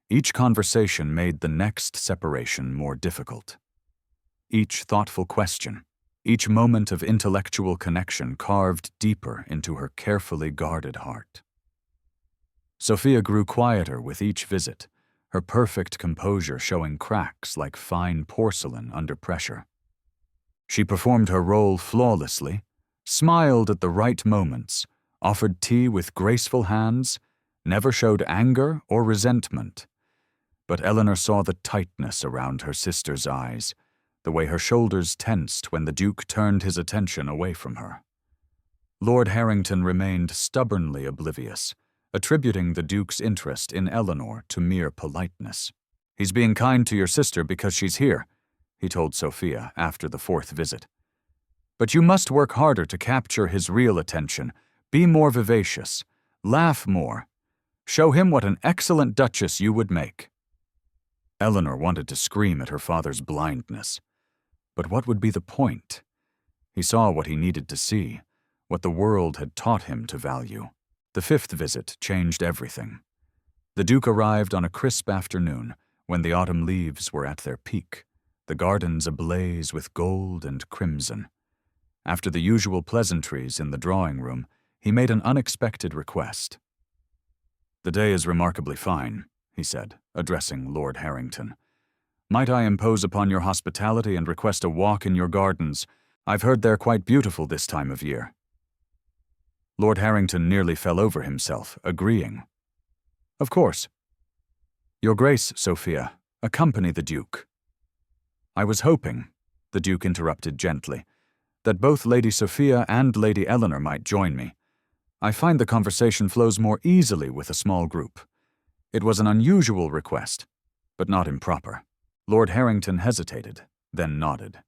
Each conversation made the next separation more difficult. Each thoughtful question, each moment of intellectual connection carved deeper into her carefully guarded heart. Sophia grew quieter with each visit, her perfect composure showing cracks like fine porcelain under pressure. She performed her role flawlessly, smiled at the right moments, offered tea with graceful hands, never showed anger or resentment. But Eleanor saw the tightness around her sister's eyes, the way her shoulders tensed when the Duke turned his attention away from her. Lord Harrington remained stubbornly oblivious, attributing the Duke's interest in Eleanor to mere politeness. "He's being kind to your sister because she's here," he told Sophia after the 4th visit. "But you must work harder to capture his real attention, be more vivacious, laugh more. Show him what an excellent duchess you would make." Eleanor wanted to scream at her father's blindness. But what would be the point? He saw what he needed to see, what the world had taught him to value. The 5th visit changed everything. The Duke arrived on a crisp afternoon when the autumn leaves were at their peak, the gardens ablaze with gold and crimson. After the usual pleasantries in the drawing room, he made an unexpected request. "The day is remarkably fine," he said, addressing Lord Harrington. "Might I impose upon your hospitality and request a walk in your gardens? I've heard they're quite beautiful this time of year." Lord Harrington nearly fell over himself, agreeing. "Of course." "Your Grace, Sophia, accompany the Duke." "I was hoping," the Duke interrupted gently, "that both Lady Sophia and Lady Eleanor might join me. I find the conversation flows more easily with a small group. It was an unusual request, but not improper." Lord Harrington hesitated, then nodded.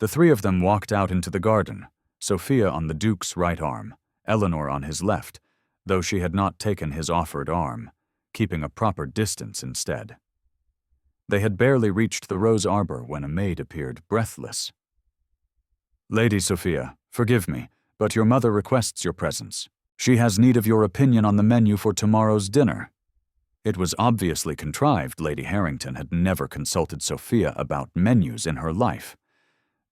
The 3 of them walked out into the garden, Sophia on the Duke's right arm, Eleanor on his left, though she had not taken his offered arm, keeping a proper distance instead. They had barely reached the rose arbor when a maid appeared, breathless. "Lady Sophia, forgive me, but your mother requests your presence. She has need of your opinion on the menu for tomorrow's dinner." It was obviously contrived Lady Harrington had never consulted Sophia about menus in her life.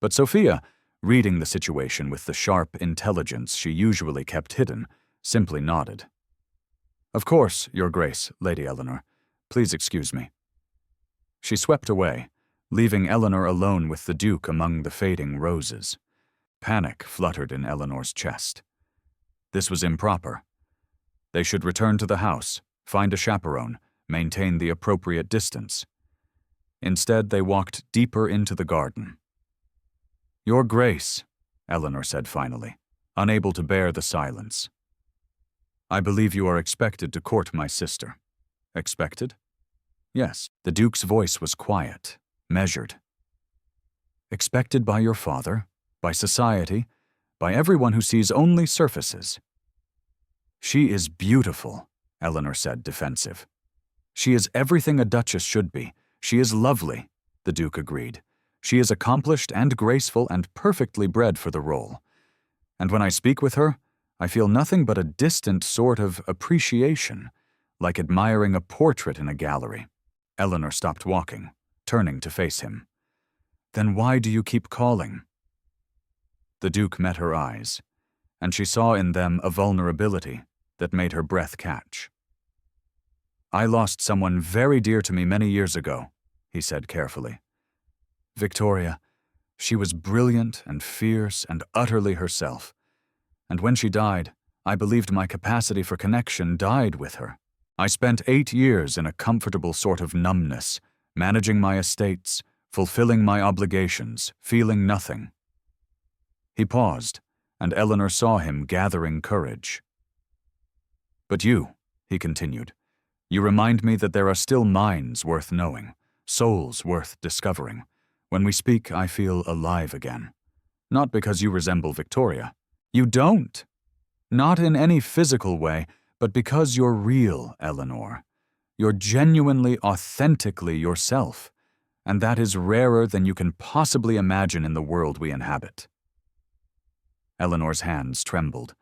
But Sophia, reading the situation with the sharp intelligence she usually kept hidden, simply nodded. "Of course, Your Grace, Lady Eleanor. Please excuse me." She swept away, leaving Eleanor alone with the Duke among the fading roses. Panic fluttered in Eleanor's chest. This was improper. They should return to the house, find a chaperone, maintain the appropriate distance. Instead, they walked deeper into the garden. "Your Grace," Eleanor said finally, unable to bear the silence. "I believe you are expected to court my sister." "Expected?" "Yes." The Duke's voice was quiet, measured. "Expected by your father, by society, by everyone who sees only surfaces." "She is beautiful," Eleanor said, defensive. "She is everything a duchess should be. She is lovely," the Duke agreed. "She is accomplished and graceful and perfectly bred for the role. And when I speak with her, I feel nothing but a distant sort of appreciation, like admiring a portrait in a gallery." Eleanor stopped walking, turning to face him. "Then why do you keep calling?" The Duke met her eyes, and she saw in them a vulnerability that made her breath catch. "I lost someone very dear to me many years ago," he said carefully. "Victoria, she was brilliant and fierce and utterly herself. And when she died, I believed my capacity for connection died with her. I spent 8 years in a comfortable sort of numbness, managing my estates, fulfilling my obligations, feeling nothing." He paused, and Eleanor saw him gathering courage. "But you," he continued, "you remind me that there are still minds worth knowing, souls worth discovering. When we speak, I feel alive again. Not because you resemble Victoria. You don't. Not in any physical way, but because you're real, Eleanor. You're genuinely, authentically yourself, and that is rarer than you can possibly imagine in the world we inhabit." Eleanor's hands trembled.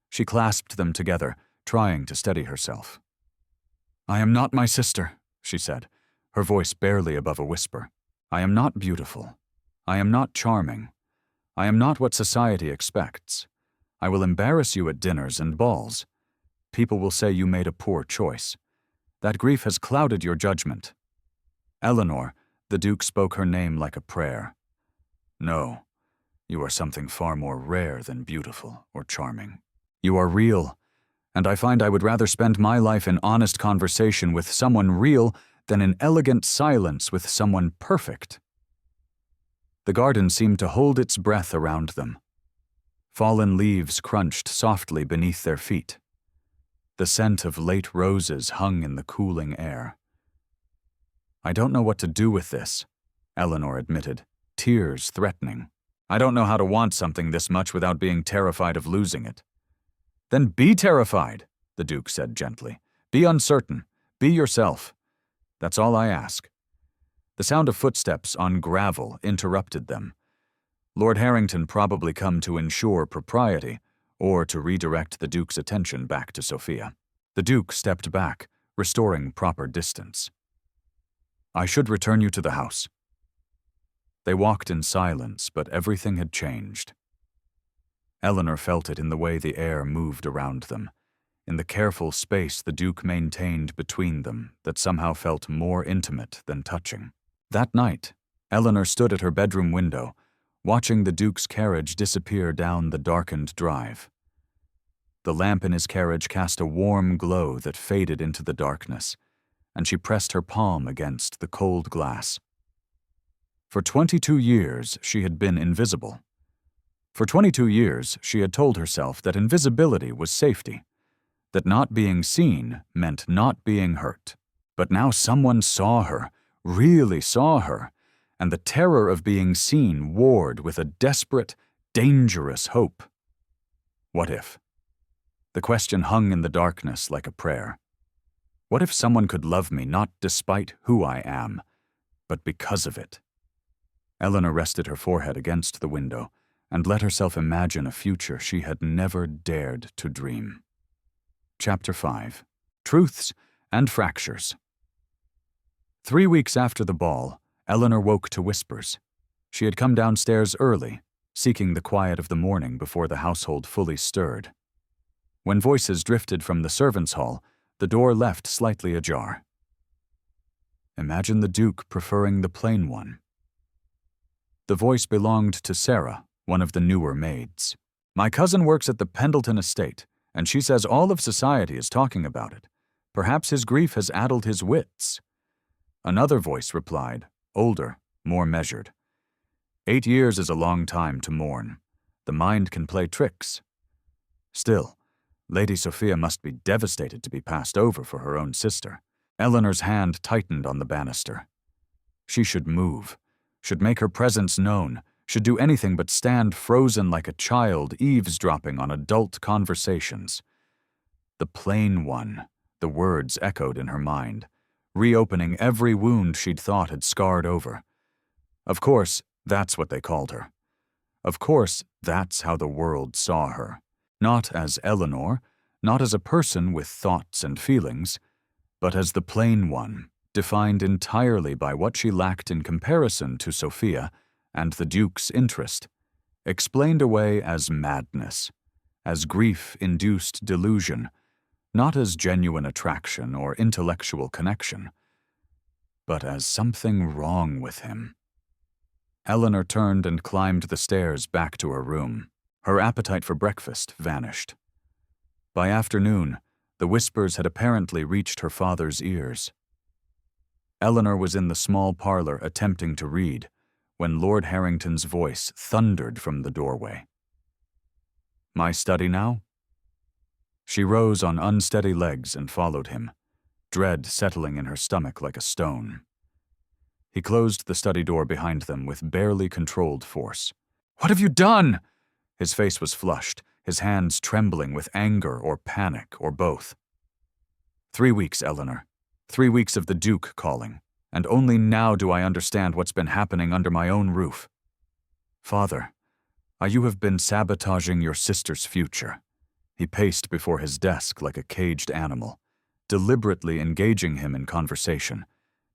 She clasped them together, trying to steady herself. "I am not my sister," she said, her voice barely above a whisper. "I am not beautiful. I am not charming. I am not what society expects. I will embarrass you at dinners and balls. People will say you made a poor choice. That grief has clouded your judgment." "Eleanor," the Duke spoke her name like a prayer. "No, you are something far more rare than beautiful or charming. You are real, and I find I would rather spend my life in honest conversation with someone real than in elegant silence with someone perfect. The garden seemed to hold its breath around them. Fallen leaves crunched softly beneath their feet. The scent of late roses hung in the cooling air. "I don't know what to do with this," Eleanor admitted, tears threatening. "I don't know how to want something this much without being terrified of losing it." "Then be terrified," the Duke said gently. "Be uncertain. Be yourself. That's all I ask." The sound of footsteps on gravel interrupted them. Lord Harrington probably come to ensure propriety, or to redirect the Duke's attention back to Sophia. The Duke stepped back, restoring proper distance. "I should return you to the house." They walked in silence, but everything had changed. Eleanor felt it in the way the air moved around them, in the careful space the Duke maintained between them that somehow felt more intimate than touching. That night, Eleanor stood at her bedroom window, watching the Duke's carriage disappear down the darkened drive. The lamp in his carriage cast a warm glow that faded into the darkness, and she pressed her palm against the cold glass. For 22 years, she had been invisible. For 22 years, she had told herself that invisibility was safety, that not being seen meant not being hurt. But now someone saw her, really saw her, and the terror of being seen warred with a desperate, dangerous hope. What if? The question hung in the darkness like a prayer. What if someone could love me not despite who I am, but because of it? Eleanor rested her forehead against the window and let herself imagine a future she had never dared to dream. Chapter 5. Truths and Fractures. 3 weeks after the ball, Eleanor woke to whispers. She had come downstairs early, seeking the quiet of the morning before the household fully stirred. When voices drifted from the servants' hall, the door left slightly ajar. Imagine the Duke preferring the plain one. The voice belonged to Sarah, one of the newer maids. "My cousin works at the Pendleton estate, and she says all of society is talking about it. Perhaps his grief has addled his wits." Another voice replied, older, more measured. 8 years is a long time to mourn. The mind can play tricks. Still, Lady Sophia must be devastated to be passed over for her own sister. Eleanor's hand tightened on the banister. She should move, should make her presence known, should do anything but stand frozen like a child eavesdropping on adult conversations. The plain one, the words echoed in her mind, reopening every wound she'd thought had scarred over. Of course, that's what they called her. Of course, that's how the world saw her. Not as Eleanor, not as a person with thoughts and feelings, but as the plain one, defined entirely by what she lacked in comparison to Sophia and the Duke's interest, explained away as madness, as grief-induced delusion, not as genuine attraction or intellectual connection, but as something wrong with him. Eleanor turned and climbed the stairs back to her room. Her appetite for breakfast vanished. By afternoon, the whispers had apparently reached her father's ears. Eleanor was in the small parlor attempting to read when Lord Harrington's voice thundered from the doorway. "My study now?" She rose on unsteady legs and followed him, dread settling in her stomach like a stone. He closed the study door behind them with barely controlled force. "What have you done?" His face was flushed, his hands trembling with anger or panic or both. 3 weeks, Eleanor. 3 weeks of the Duke calling, and only now do I understand what's been happening under my own roof. Father, you have been sabotaging your sister's future. He paced before his desk like a caged animal, deliberately engaging him in conversation,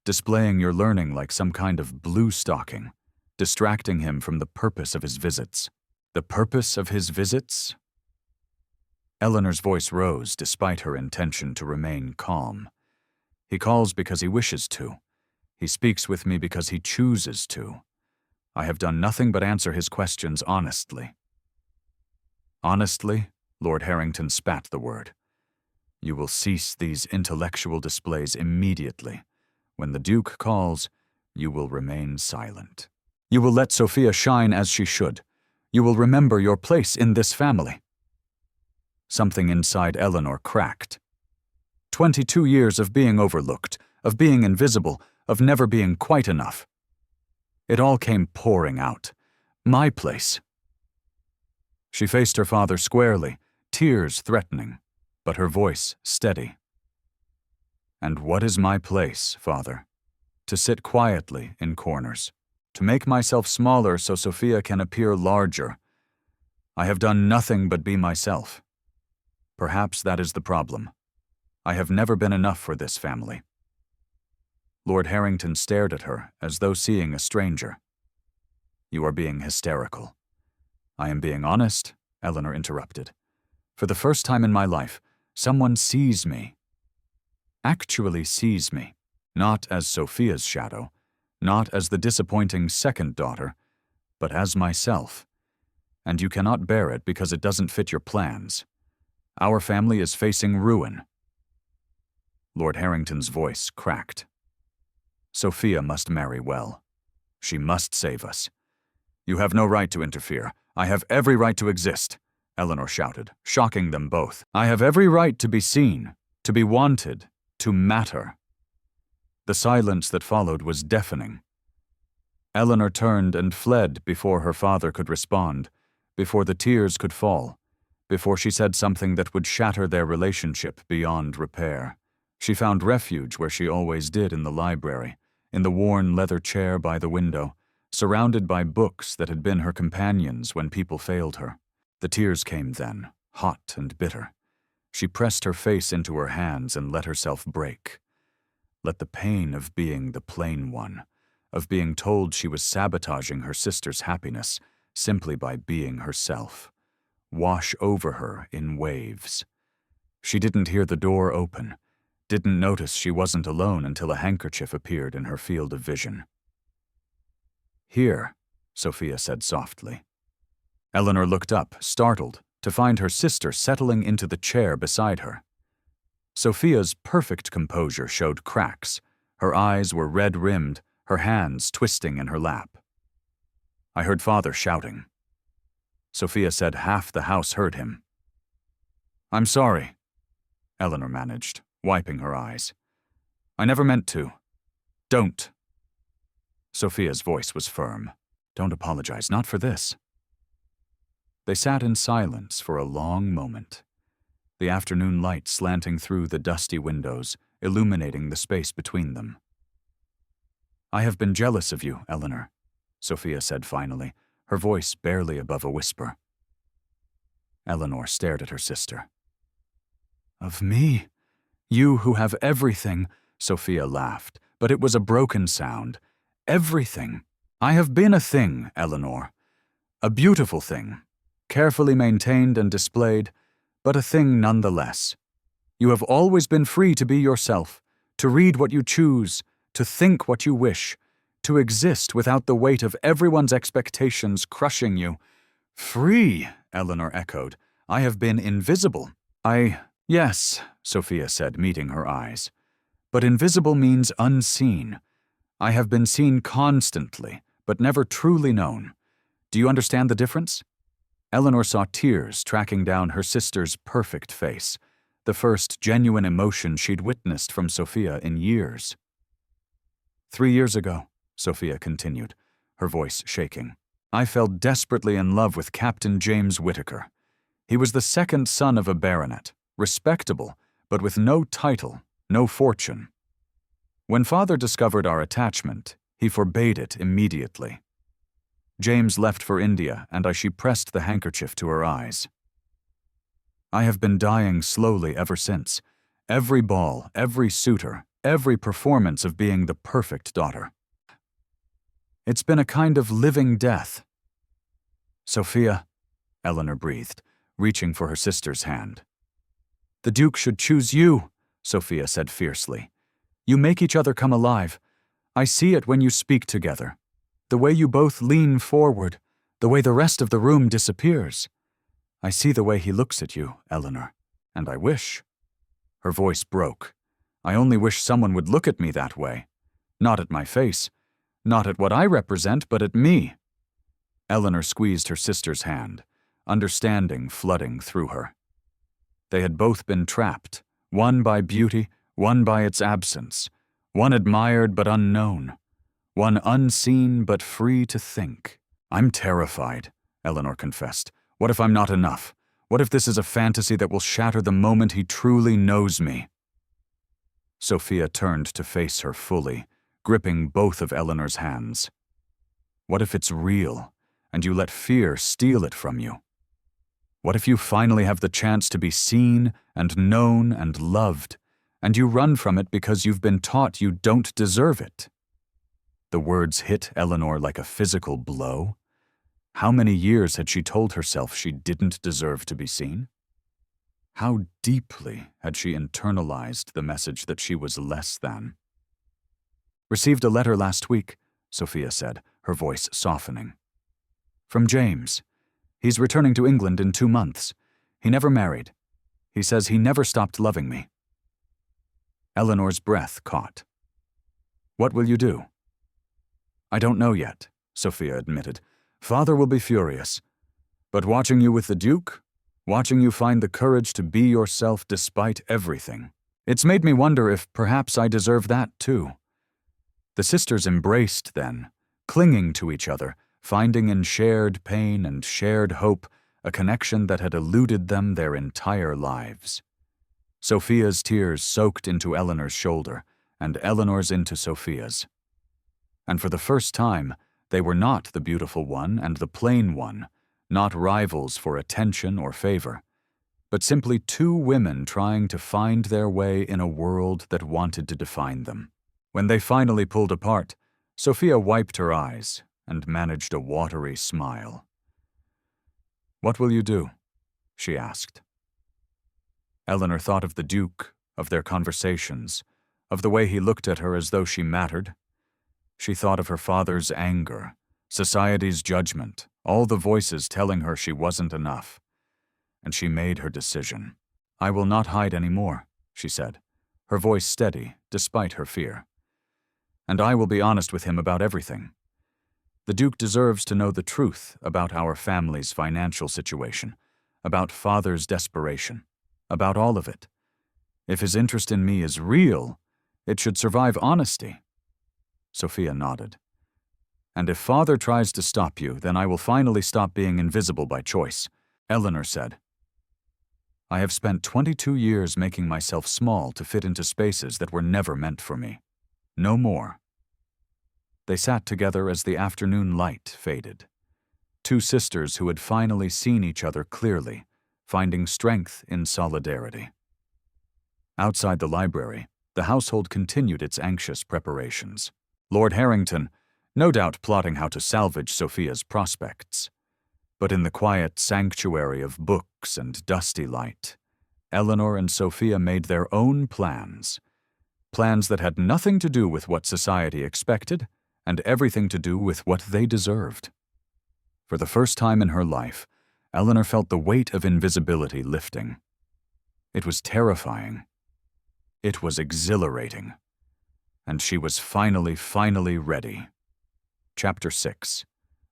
displaying your learning like some kind of blue stocking, distracting him from the purpose of his visits. The purpose of his visits? Eleanor's voice rose despite her intention to remain calm. He calls because he wishes to. He speaks with me because he chooses to. I have done nothing but answer his questions honestly. Honestly? Lord Harrington spat the word. You will cease these intellectual displays immediately, When the Duke calls, you will remain silent. You will let Sophia shine as she should. You will remember your place in this family." Something inside Eleanor cracked. 22 years of being overlooked, of being invisible, of never being quite enough. It all came pouring out. My place. She faced her father squarely, tears threatening, but her voice steady. "And what is my place, Father? To sit quietly in corners, to make myself smaller so Sophia can appear larger. I have done nothing but be myself. Perhaps that is the problem. I have never been enough for this family." Lord Harrington stared at her as though seeing a stranger. "You are being hysterical." "I am being honest," Eleanor interrupted. "For the first time in my life, someone sees me. Actually sees me, not as Sophia's shadow, not as the disappointing second daughter, but as myself. And you cannot bear it because it doesn't fit your plans. Our family is facing ruin." Lord Harrington's voice cracked. "Sophia must marry well. She must save us. You have no right to interfere. I have every right to exist," Eleanor shouted, shocking them both. "I have every right to be seen, to be wanted, to matter." The silence that followed was deafening. Eleanor turned and fled before her father could respond, before the tears could fall, before she said something that would shatter their relationship beyond repair. She found refuge where she always did, in the library, in the worn leather chair by the window, surrounded by books that had been her companions when people failed her. The tears came then, hot and bitter. She pressed her face into her hands and let herself break. Let the pain of being the plain one, of being told she was sabotaging her sister's happiness simply by being herself, wash over her in waves. She didn't hear the door open, didn't notice she wasn't alone until a handkerchief appeared in her field of vision. "Here," Sophia said softly. Eleanor looked up, startled, to find her sister settling into the chair beside her. Sophia's perfect composure showed cracks. Her eyes were red-rimmed, her hands twisting in her lap. "I heard Father shouting." Sophia said half the house heard him. "I'm sorry," Eleanor managed, wiping her eyes. "I never meant to. Don't." Sophia's voice was firm. "Don't apologize, not for this." They sat in silence for a long moment, the afternoon light slanting through the dusty windows, illuminating the space between them. "I have been jealous of you, Eleanor," Sophia said finally, her voice barely above a whisper. Eleanor stared at her sister. "Of me? You who have everything," Sophia laughed, but it was a broken sound. "Everything. I have been a thing, Eleanor. A beautiful thing, carefully maintained and displayed, but a thing nonetheless. You have always been free to be yourself, to read what you choose, to think what you wish, to exist without the weight of everyone's expectations crushing you." "Free," Eleanor echoed. "I have been invisible." Yes, Sophia said, meeting her eyes. "But invisible means unseen. I have been seen constantly, but never truly known. Do you understand the difference?" Eleanor saw tears tracking down her sister's perfect face, the first genuine emotion she'd witnessed from Sophia in years. 3 years ago, Sophia continued, her voice shaking, "I fell desperately in love with Captain James Whittaker. He was the second son of a baronet, respectable, but with no title, no fortune. When Father discovered our attachment, he forbade it immediately. James left for India, and she pressed the handkerchief to her eyes. I have been dying slowly ever since. Every ball, every suitor, every performance of being the perfect daughter. It's been a kind of living death." "Sophia," Eleanor breathed, reaching for her sister's hand. "The Duke should choose you," Sophia said fiercely. "You make each other come alive. I see it when you speak together. The way you both lean forward, the way the rest of the room disappears. I see the way he looks at you, Eleanor, and I wish." Her voice broke. "I only wish someone would look at me that way. Not at my face, not at what I represent, but at me. Eleanor squeezed her sister's hand, understanding flooding through her. They had both been trapped, one by beauty, one by its absence, one admired but unknown, one unseen but free to think. I'm terrified, Eleanor confessed. What if I'm not enough? What if this is a fantasy that will shatter the moment he truly knows me? Sophia turned to face her fully, gripping both of Eleanor's hands. What if it's real, and you let fear steal it from you? What if you finally have the chance to be seen and known and loved, and you run from it because you've been taught you don't deserve it? The words hit Eleanor like a physical blow. How many years had she told herself she didn't deserve to be seen? How deeply had she internalized the message that she was less than? Received a letter last week, Sophia said, her voice softening. From James. He's returning to England in 2 months. He never married. He says he never stopped loving me. Eleanor's breath caught. What will you do? I don't know yet, Sophia admitted. Father will be furious. But watching you with the Duke, watching you find the courage to be yourself despite everything, it's made me wonder if perhaps I deserve that too. The sisters embraced then, clinging to each other, finding in shared pain and shared hope a connection that had eluded them their entire lives. Sophia's tears soaked into Eleanor's shoulder, and Eleanor's into Sophia's. And for the first time, they were not the beautiful one and the plain one, not rivals for attention or favor, but simply two women trying to find their way in a world that wanted to define them. When they finally pulled apart, Sophia wiped her eyes and managed a watery smile. What will you do? She asked. Eleanor thought of the Duke, of their conversations, of the way he looked at her as though she mattered. She thought of her father's anger, society's judgment, all the voices telling her she wasn't enough. And she made her decision. I will not hide any more, she said, her voice steady despite her fear. And I will be honest with him about everything. The Duke deserves to know the truth about our family's financial situation, about Father's desperation, about all of it. If his interest in me is real, it should survive honesty. Sophia nodded. And if Father tries to stop you, then I will finally stop being invisible by choice, Eleanor said. I have spent 22 years making myself small to fit into spaces that were never meant for me. No more. They sat together as the afternoon light faded. Two sisters who had finally seen each other clearly, finding strength in solidarity. Outside the library, the household continued its anxious preparations. Lord Harrington, no doubt plotting how to salvage Sophia's prospects. But in the quiet sanctuary of books and dusty light, Eleanor and Sophia made their own plans. Plans that had nothing to do with what society expected and everything to do with what they deserved. For the first time in her life, Eleanor felt the weight of invisibility lifting. It was terrifying. It was exhilarating. And she was finally ready. Chapter 6.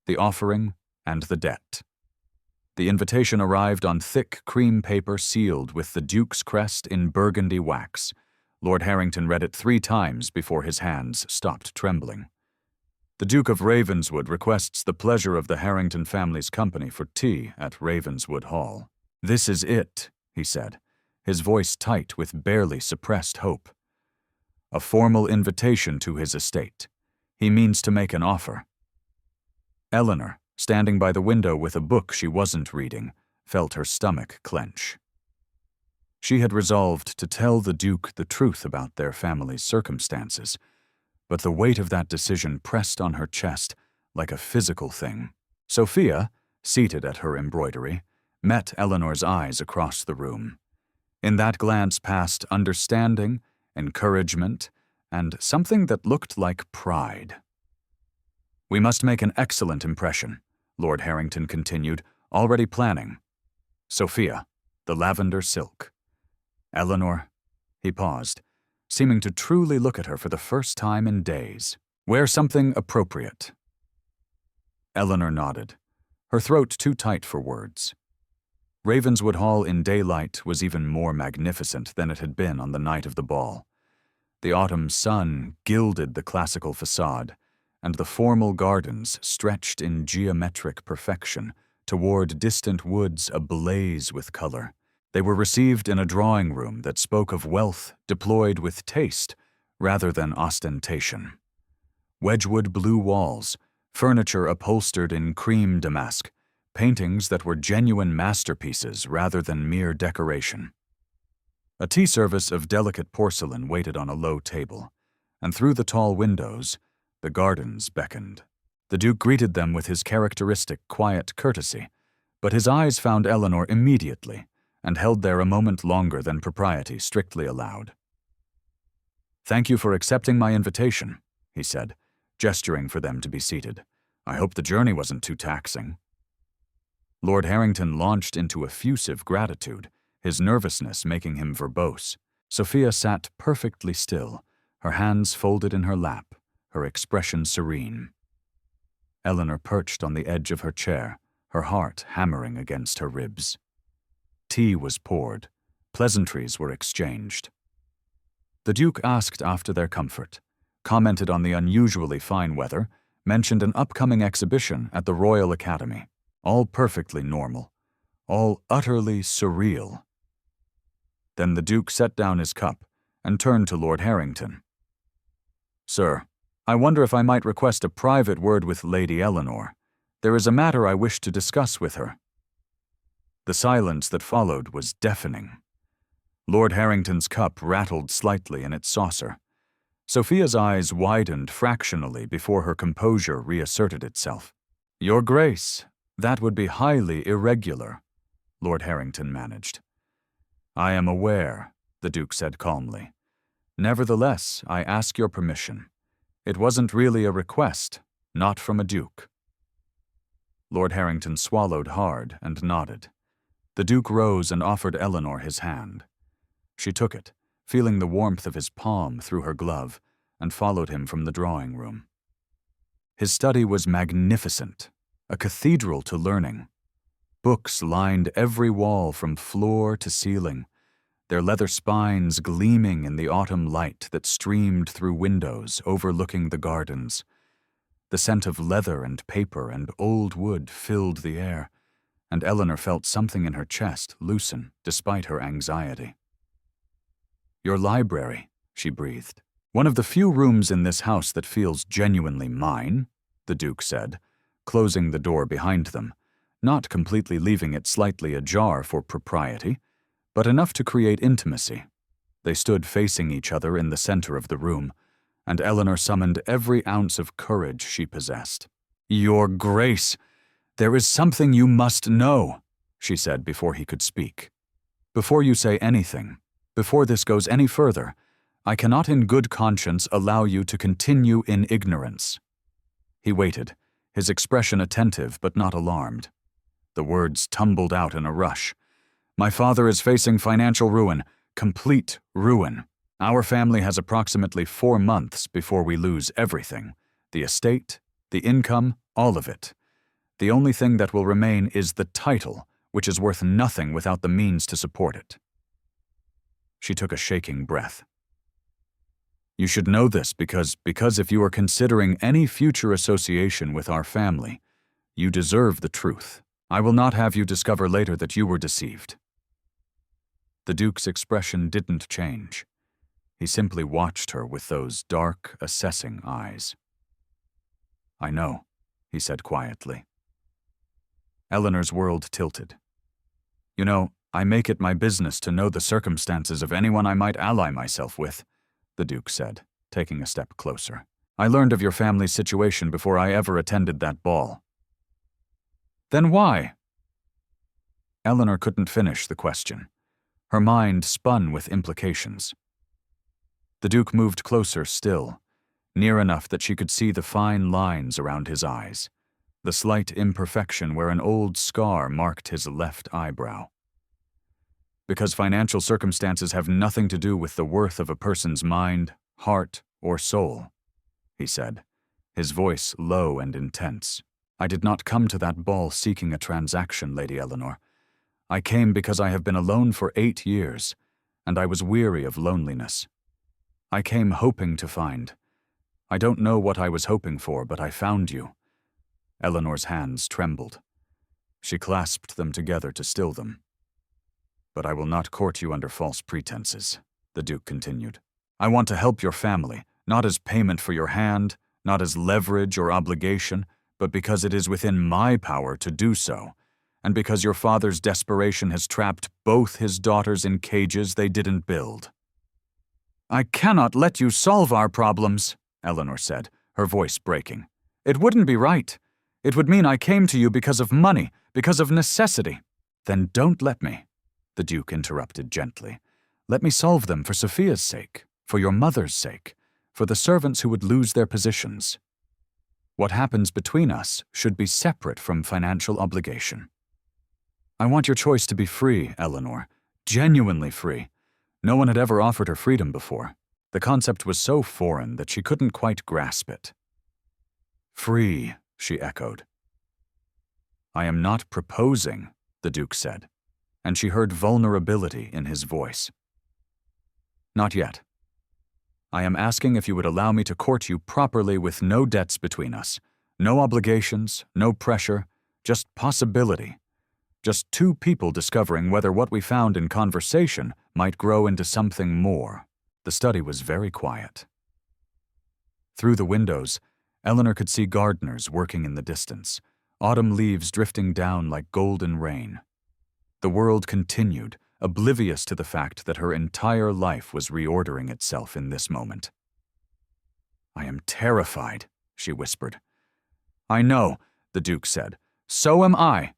The Offering and the Debt. The invitation arrived on thick cream paper sealed with the Duke's crest in burgundy wax. Lord Harrington read it 3 times before his hands stopped trembling. The Duke of Ravenswood requests the pleasure of the Harrington family's company for tea at Ravenswood Hall. This is it, he said, his voice tight with barely suppressed hope. A formal invitation to his estate. He means to make an offer. Eleanor, standing by the window with a book she wasn't reading, felt her stomach clench. She had resolved to tell the Duke the truth about their family's circumstances, but the weight of that decision pressed on her chest like a physical thing. Sophia, seated at her embroidery, met Eleanor's eyes across the room. In that glance passed understanding, encouragement, and something that looked like pride. We must make an excellent impression, Lord Harrington continued, already planning. Sophia, the lavender silk. Eleanor, he paused. seeming to truly look at her for the first time in days. "Wear something appropriate." Eleanor nodded, her throat too tight for words. Ravenswood Hall in daylight was even more magnificent than it had been on the night of the ball. The autumn sun gilded the classical facade, and the formal gardens stretched in geometric perfection toward distant woods ablaze with color. They were received in a drawing room that spoke of wealth deployed with taste rather than ostentation. Wedgwood blue walls, furniture upholstered in cream damask, paintings that were genuine masterpieces rather than mere decoration. A tea service of delicate porcelain waited on a low table, and through the tall windows, the gardens beckoned. The Duke greeted them with his characteristic quiet courtesy, but his eyes found Eleanor immediately and held there a moment longer than propriety strictly allowed. "Thank you for accepting my invitation," he said, gesturing for them to be seated. "I hope the journey wasn't too taxing." Lord Harrington launched into effusive gratitude, his nervousness making him verbose. Sophia sat perfectly still, her hands folded in her lap, her expression serene. Eleanor perched on the edge of her chair, her heart hammering against her ribs. Tea was poured. Pleasantries were exchanged. The Duke asked after their comfort, commented on the unusually fine weather, mentioned an upcoming exhibition at the Royal Academy. All perfectly normal, all utterly surreal. Then the Duke set down his cup and turned to Lord Harrington. "Sir, I wonder if I might request a private word with Lady Eleanor. There is a matter I wish to discuss with her." The silence that followed was deafening. Lord Harrington's cup rattled slightly in its saucer. Sophia's eyes widened fractionally before her composure reasserted itself. "Your Grace, that would be highly irregular," Lord Harrington managed. "I am aware," the Duke said calmly. "Nevertheless, I ask your permission. It wasn't really a request, not from a Duke." Lord Harrington swallowed hard and nodded. The Duke rose and offered Eleanor his hand. She took it, feeling the warmth of his palm through her glove, and followed him from the drawing room. His study was magnificent, a cathedral to learning. Books lined every wall from floor to ceiling, their leather spines gleaming in the autumn light that streamed through windows overlooking the gardens. The scent of leather and paper and old wood filled the air, and Eleanor felt something in her chest loosen despite her anxiety. "Your library," she breathed. "One of the few rooms in this house that feels genuinely mine," the Duke said, closing the door behind them, not completely leaving it slightly ajar for propriety, but enough to create intimacy. They stood facing each other in the center of the room, and Eleanor summoned every ounce of courage she possessed. "Your Grace, there is something you must know," she said before he could speak. "Before you say anything, before this goes any further, I cannot in good conscience allow you to continue in ignorance." He waited, his expression attentive but not alarmed. The words tumbled out in a rush. "My father is facing financial ruin, complete ruin. Our family has approximately 4 months before we lose everything. The estate, the income, all of it. The only thing that will remain is the title, which is worth nothing without the means to support it." She took a shaking breath. "You should know this because if you are considering any future association with our family, you deserve the truth. I will not have you discover later that you were deceived." The Duke's expression didn't change. He simply watched her with those dark, assessing eyes. "I know," he said quietly. Eleanor's world tilted. "You know, I make it my business to know the circumstances of anyone I might ally myself with," the Duke said, taking a step closer. "I learned of your family's situation before I ever attended that ball." "Then why?" Eleanor couldn't finish the question. Her mind spun with implications. The Duke moved closer still, near enough that she could see the fine lines around his eyes, the slight imperfection where an old scar marked his left eyebrow. Because financial circumstances have nothing to do with the worth of a person's mind, heart, or soul, he said, his voice low and intense. I did not come to that ball seeking a transaction, Lady Eleanor. I came because I have been alone for 8 years, and I was weary of loneliness. I came hoping to find. I don't know what I was hoping for, but I found you. Eleanor's hands trembled. She clasped them together to still them. But I will not court you under false pretenses, the Duke continued. I want to help your family, not as payment for your hand, not as leverage or obligation, but because it is within my power to do so, and because your father's desperation has trapped both his daughters in cages they didn't build. I cannot let you solve our problems, Eleanor said, her voice breaking. It wouldn't be right. It would mean I came to you because of money, because of necessity. Then don't let me, the Duke interrupted gently. Let me solve them for Sophia's sake, for your mother's sake, for the servants who would lose their positions. What happens between us should be separate from financial obligation. I want your choice to be free, Eleanor, genuinely free. No one had ever offered her freedom before. The concept was so foreign that she couldn't quite grasp it. Free, she echoed. I am not proposing, the Duke said, and she heard vulnerability in his voice. Not yet. I am asking if you would allow me to court you properly with no debts between us, no obligations, no pressure, just possibility. Just two people discovering whether what we found in conversation might grow into something more. The study was very quiet. Through the windows, Eleanor could see gardeners working in the distance, autumn leaves drifting down like golden rain. The world continued, oblivious to the fact that her entire life was reordering itself in this moment. I am terrified, she whispered. I know, the Duke said. So am I.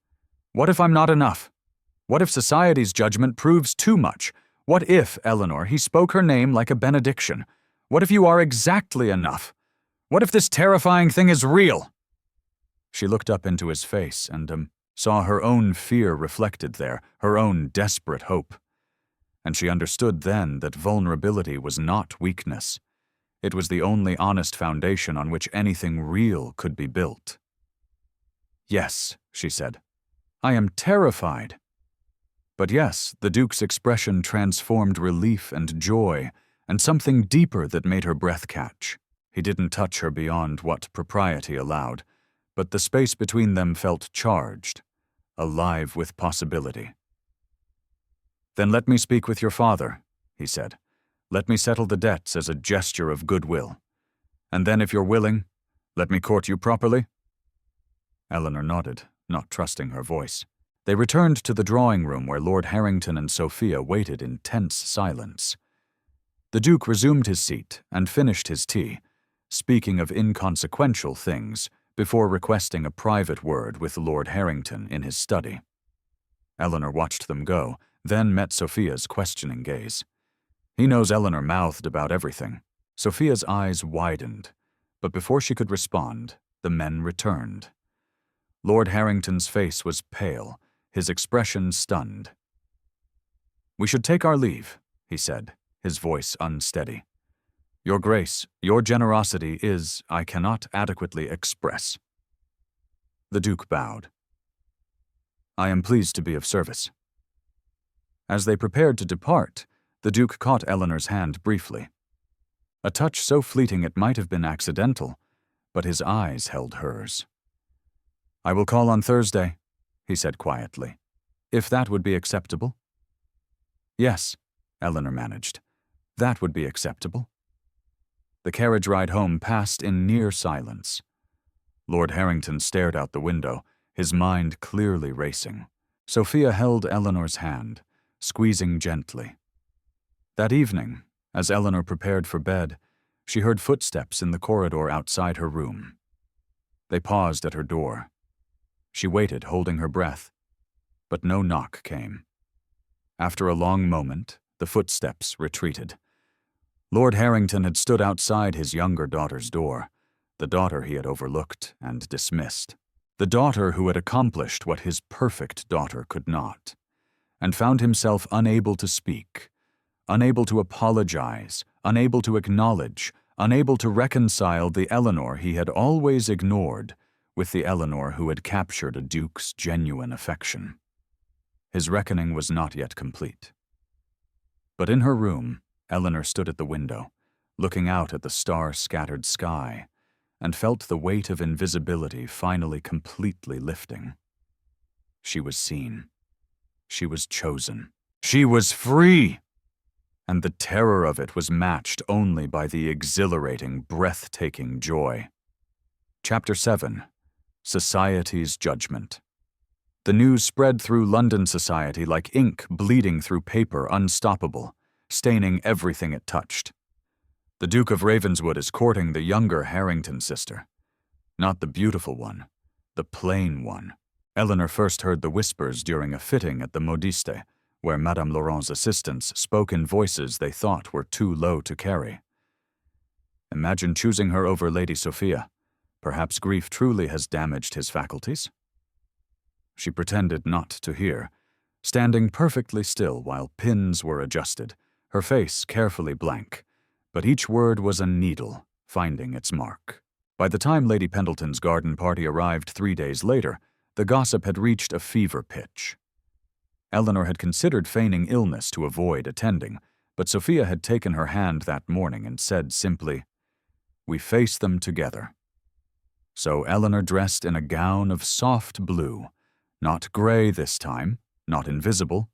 What if I'm not enough? What if society's judgment proves too much? What if, Eleanor, he spoke her name like a benediction? What if you are exactly enough? What if this terrifying thing is real? She looked up into his face and saw her own fear reflected there, her own desperate hope. And she understood then that vulnerability was not weakness. It was the only honest foundation on which anything real could be built. Yes, she said. I am terrified. But yes, the Duke's expression transformed relief and joy, and something deeper that made her breath catch. He didn't touch her beyond what propriety allowed, but the space between them felt charged, alive with possibility. Then let me speak with your father, he said. Let me settle the debts as a gesture of goodwill. And then, if you're willing, let me court you properly? Eleanor nodded, not trusting her voice. They returned to the drawing room where Lord Harrington and Sophia waited in tense silence. The Duke resumed his seat and finished his tea, speaking of inconsequential things before requesting a private word with Lord Harrington in his study. Eleanor watched them go, then met Sophia's questioning gaze. He knows Eleanor mouthed about everything. Sophia's eyes widened, but before she could respond, the men returned. Lord Harrington's face was pale, his expression stunned. We should take our leave, he said, his voice unsteady. Your grace, your generosity is, I cannot adequately express. The Duke bowed. I am pleased to be of service. As they prepared to depart, the Duke caught Eleanor's hand briefly. A touch so fleeting it might have been accidental, but his eyes held hers. I will call on Thursday, he said quietly, if that would be acceptable. Yes, Eleanor managed. That would be acceptable. The carriage ride home passed in near silence. Lord Harrington stared out the window, his mind clearly racing. Sophia held Eleanor's hand, squeezing gently. That evening, as Eleanor prepared for bed, she heard footsteps in the corridor outside her room. They paused at her door. She waited, holding her breath, but no knock came. After a long moment, the footsteps retreated. Lord Harrington had stood outside his younger daughter's door, the daughter he had overlooked and dismissed, the daughter who had accomplished what his perfect daughter could not. and found himself unable to speak, unable to apologize, unable to acknowledge, unable to reconcile the Eleanor he had always ignored with the Eleanor who had captured a duke's genuine affection. His reckoning was not yet complete. But in her room, Eleanor stood at the window, looking out at the star-scattered sky, and felt the weight of invisibility finally completely lifting. She was seen. She was chosen. She was free! And the terror of it was matched only by the exhilarating, breathtaking joy. Chapter 7. Society's Judgment. The news spread through London society like ink bleeding through paper, unstoppable, staining everything it touched. The Duke of Ravenswood is courting the younger Harrington sister. Not the beautiful one, the plain one. Eleanor first heard the whispers during a fitting at the Modiste, where Madame Laurent's assistants spoke in voices they thought were too low to carry. Imagine choosing her over Lady Sophia. Perhaps grief truly has damaged his faculties? She pretended not to hear, standing perfectly still while pins were adjusted, her face carefully blank, but each word was a needle, finding its mark. By the time Lady Pendleton's garden party arrived 3 days later, the gossip had reached a fever pitch. Eleanor had considered feigning illness to avoid attending, but Sophia had taken her hand that morning and said simply, "We face them together." So Eleanor dressed in a gown of soft blue, not gray this time, not invisible,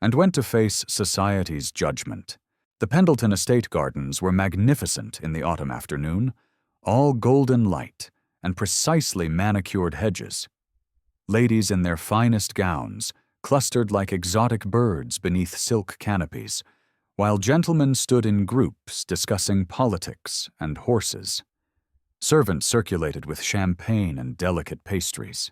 and went to face society's judgment. The Pendleton estate gardens were magnificent in the autumn afternoon, all golden light and precisely manicured hedges. Ladies in their finest gowns clustered like exotic birds beneath silk canopies, while gentlemen stood in groups discussing politics and horses. Servants circulated with champagne and delicate pastries.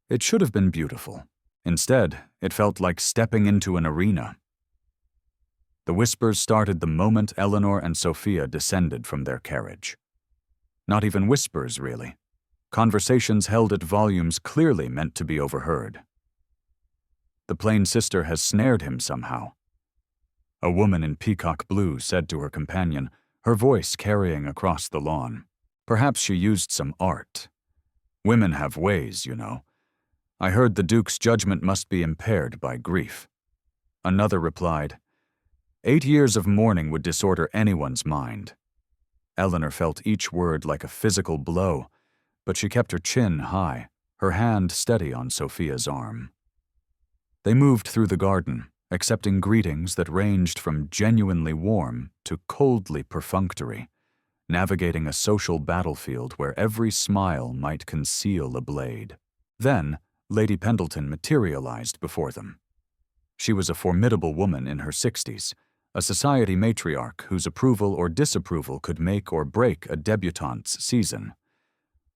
It should have been beautiful. Instead, it felt like stepping into an arena. The whispers started the moment Eleanor and Sophia descended from their carriage. Not even whispers, really. Conversations held at volumes clearly meant to be overheard. The plain sister has snared him somehow. A woman in peacock blue said to her companion, her voice carrying across the lawn. Perhaps she used some art. Women have ways, you know. I heard the Duke's judgment must be impaired by grief. Another replied, 8 years of mourning would disorder anyone's mind. Eleanor felt each word like a physical blow, but she kept her chin high, her hand steady on Sophia's arm. They moved through the garden, accepting greetings that ranged from genuinely warm to coldly perfunctory, navigating a social battlefield where every smile might conceal a blade. Then, Lady Pendleton materialized before them. She was a formidable woman in her 60s, a society matriarch whose approval or disapproval could make or break a debutante's season.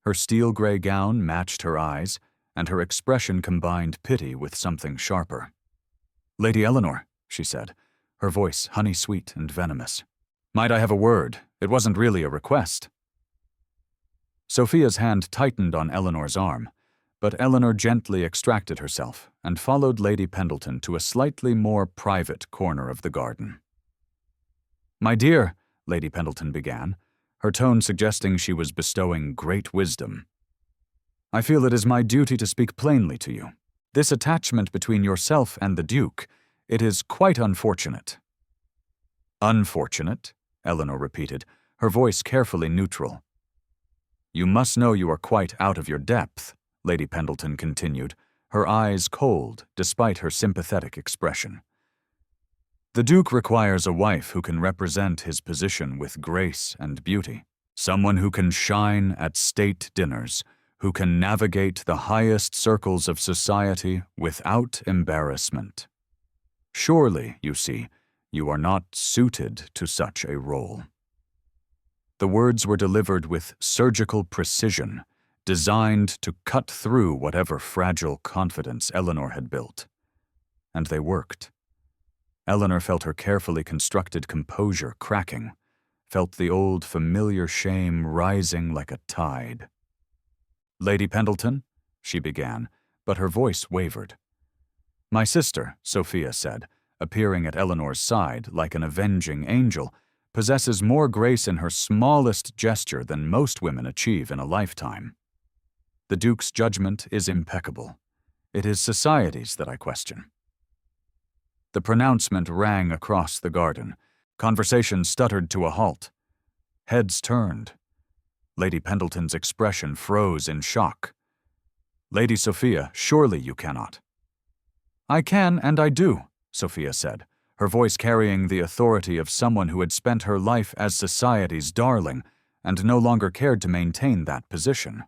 Her steel-gray gown matched her eyes, and her expression combined pity with something sharper. "Lady Eleanor," she said, her voice honey-sweet and venomous. "Might I have a word? It wasn't really a request." Sophia's hand tightened on Eleanor's arm, but Eleanor gently extracted herself and followed Lady Pendleton to a slightly more private corner of the garden. "My dear," Lady Pendleton began, her tone suggesting she was bestowing great wisdom, "I feel it is my duty to speak plainly to you. This attachment between yourself and the Duke, it is quite unfortunate." "Unfortunate?" Eleanor repeated, her voice carefully neutral. "You must know you are quite out of your depth," Lady Pendleton continued, her eyes cold despite her sympathetic expression. "The Duke requires a wife who can represent his position with grace and beauty, someone who can shine at state dinners, who can navigate the highest circles of society without embarrassment. Surely, you see, you are not suited to such a role." The words were delivered with surgical precision, designed to cut through whatever fragile confidence Eleanor had built. And they worked. Eleanor felt her carefully constructed composure cracking, felt the old familiar shame rising like a tide. "Lady Pendleton," she began, but her voice wavered. My sister, Sophia said, appearing at Eleanor's side like an avenging angel, possesses more grace in her smallest gesture than most women achieve in a lifetime. The Duke's judgment is impeccable. It is society's that I question. The pronouncement rang across the garden. Conversation stuttered to a halt. Heads turned. Lady Pendleton's expression froze in shock. Lady Sophia, surely you cannot. I can and I do, Sophia said, her voice carrying the authority of someone who had spent her life as society's darling and no longer cared to maintain that position.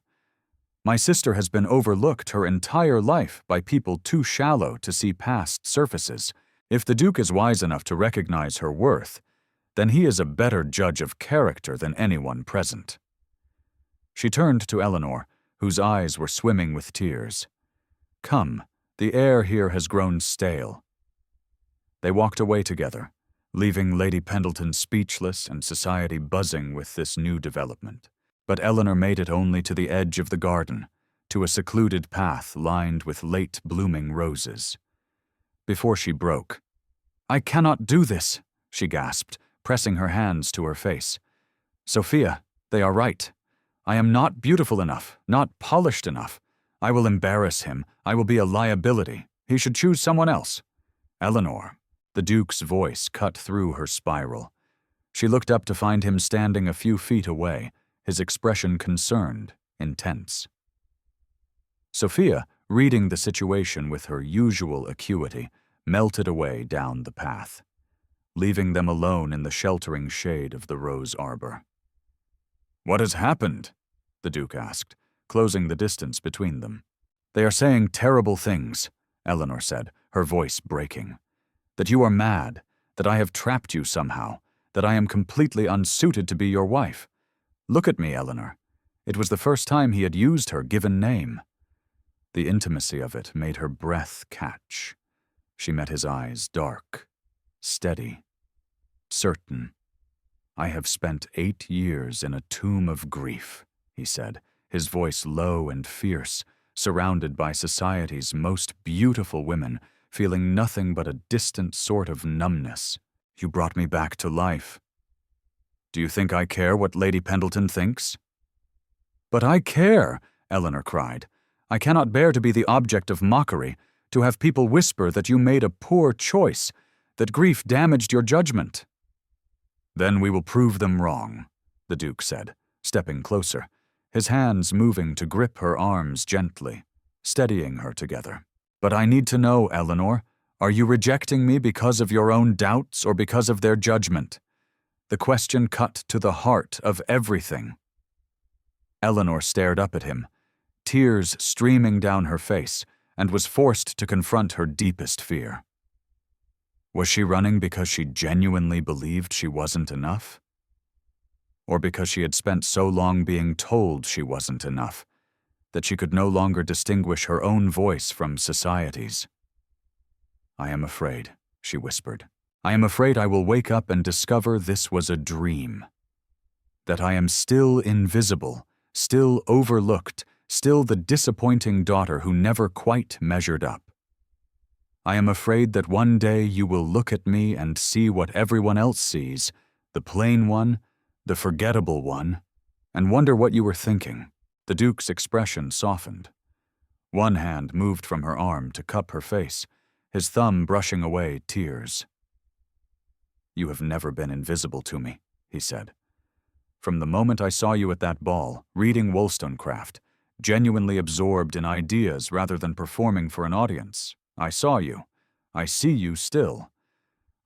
My sister has been overlooked her entire life by people too shallow to see past surfaces. If the Duke is wise enough to recognize her worth, then he is a better judge of character than anyone present. She turned to Eleanor, whose eyes were swimming with tears. Come, the air here has grown stale. They walked away together, leaving Lady Pendleton speechless and society buzzing with this new development. But Eleanor made it only to the edge of the garden, to a secluded path lined with late blooming roses. Before she broke, I cannot do this, she gasped, pressing her hands to her face. Sophia, they are right. I am not beautiful enough, not polished enough. I will embarrass him. I will be a liability. He should choose someone else. Eleanor, the Duke's voice cut through her spiral. She looked up to find him standing a few feet away, his expression concerned, intense. Sophia, reading the situation with her usual acuity, melted away down the path, leaving them alone in the sheltering shade of the rose arbor. What has happened? The Duke asked, closing the distance between them. They are saying terrible things, Eleanor said, her voice breaking. That you are mad, that I have trapped you somehow, that I am completely unsuited to be your wife. Look at me, Eleanor. It was the first time he had used her given name. The intimacy of it made her breath catch. She met his eyes, dark, steady, certain. I have spent 8 years in a tomb of grief, he said, his voice low and fierce, surrounded by society's most beautiful women, feeling nothing but a distant sort of numbness. You brought me back to life. Do you think I care what Lady Pendleton thinks? But I care, Eleanor cried. I cannot bear to be the object of mockery, to have people whisper that you made a poor choice, that grief damaged your judgment. Then we will prove them wrong, the Duke said, stepping closer, his hands moving to grip her arms gently, steadying her together. But I need to know, Eleanor, are you rejecting me because of your own doubts or because of their judgment? The question cut to the heart of everything. Eleanor stared up at him, tears streaming down her face, and was forced to confront her deepest fear. Was she running because she genuinely believed she wasn't enough? Or because she had spent so long being told she wasn't enough, that she could no longer distinguish her own voice from society's? I am afraid, she whispered. I am afraid I will wake up and discover this was a dream. That I am still invisible, still overlooked, still the disappointing daughter who never quite measured up. I am afraid that one day you will look at me and see what everyone else sees, the plain one, the forgettable one, and wonder what you were thinking. The Duke's expression softened. One hand moved from her arm to cup her face, his thumb brushing away tears. You have never been invisible to me, he said. From the moment I saw you at that ball, reading Wollstonecraft, genuinely absorbed in ideas rather than performing for an audience, I saw you. I see you still.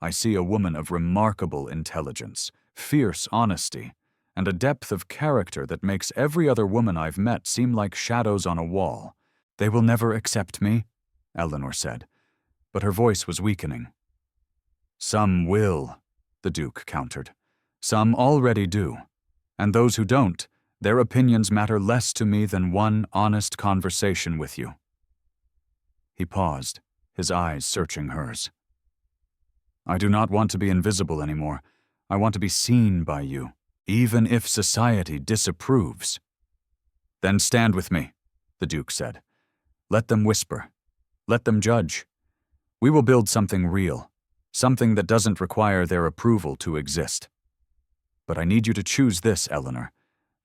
I see a woman of remarkable intelligence, fierce honesty, and a depth of character that makes every other woman I've met seem like shadows on a wall. They will never accept me, Eleanor said, but her voice was weakening. Some will, the Duke countered. Some already do, and those who don't, their opinions matter less to me than one honest conversation with you. He paused, his eyes searching hers. I do not want to be invisible anymore. I want to be seen by you, even if society disapproves. Then stand with me, the Duke said. Let them whisper. Let them judge. We will build something real, something that doesn't require their approval to exist. But I need you to choose this, Eleanor,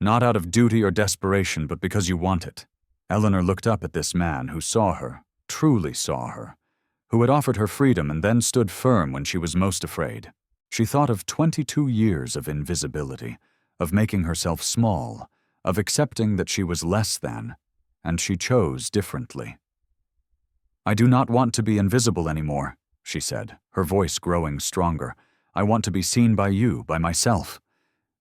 not out of duty or desperation, but because you want it." Eleanor looked up at this man who saw her, truly saw her, who had offered her freedom and then stood firm when she was most afraid. She thought of 22 years of invisibility, of making herself small, of accepting that she was less than, and she chose differently. "I do not want to be invisible anymore," she said, her voice growing stronger. "I want to be seen by you, by myself.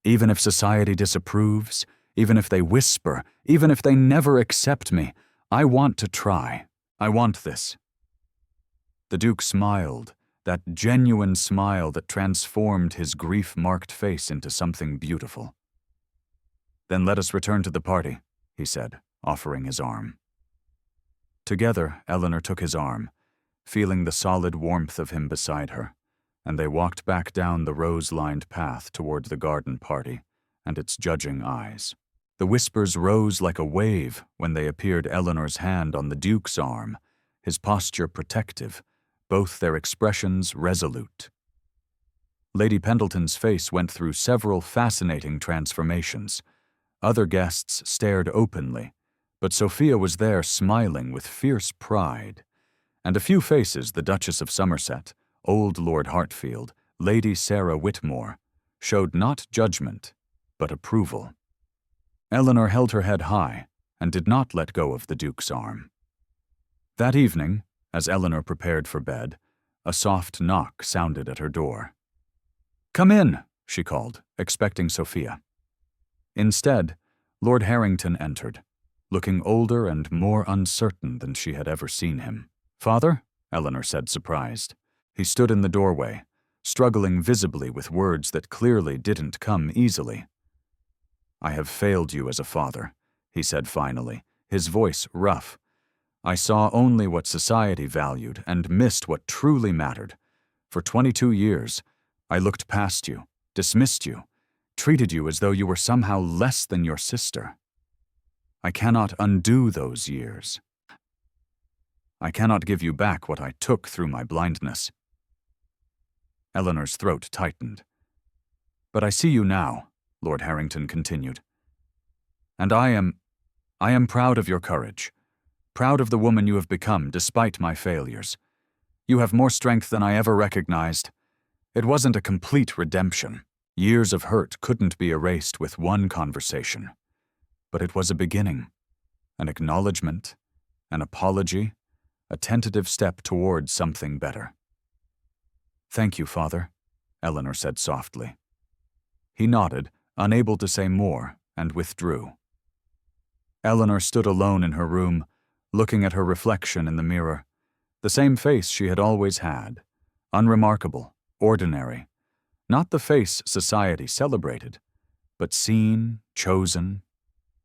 Even if society disapproves, even if they whisper, even if they never accept me, I want to try. I want this." The Duke smiled, that genuine smile that transformed his grief-marked face into something beautiful. "Then let us return to the party," he said, offering his arm. Together, Eleanor took his arm, feeling the solid warmth of him beside her, and they walked back down the rose-lined path toward the garden party and its judging eyes. The whispers rose like a wave when they appeared Eleanor's hand on the Duke's arm, his posture protective, both their expressions resolute. Lady Pendleton's face went through several fascinating transformations. Other guests stared openly, but Sophia was there smiling with fierce pride. And a few faces, the Duchess of Somerset, old Lord Hartfield, Lady Sarah Whitmore, showed not judgment, but approval. Eleanor held her head high and did not let go of the Duke's arm. That evening, as Eleanor prepared for bed, a soft knock sounded at her door. "Come in," she called, expecting Sophia. Instead, Lord Harrington entered, looking older and more uncertain than she had ever seen him. "Father?" Eleanor said, surprised. He stood in the doorway, struggling visibly with words that clearly didn't come easily. "I have failed you as a father," he said finally, his voice rough. "I saw only what society valued and missed what truly mattered. For 22 years, I looked past you, dismissed you, treated you as though you were somehow less than your sister. I cannot undo those years. I cannot give you back what I took through my blindness." Eleanor's throat tightened. "But I see you now," Lord Harrington continued. "And I am proud of your courage, proud of the woman you have become despite my failures. You have more strength than I ever recognized. It wasn't a complete redemption. Years of hurt couldn't be erased with one conversation. But it was a beginning, an acknowledgement, an apology, a tentative step toward something better." "Thank you, Father," Eleanor said softly. He nodded, unable to say more, and withdrew. Eleanor stood alone in her room, looking at her reflection in the mirror, the same face she had always had, unremarkable, ordinary, not the face society celebrated, but seen, chosen,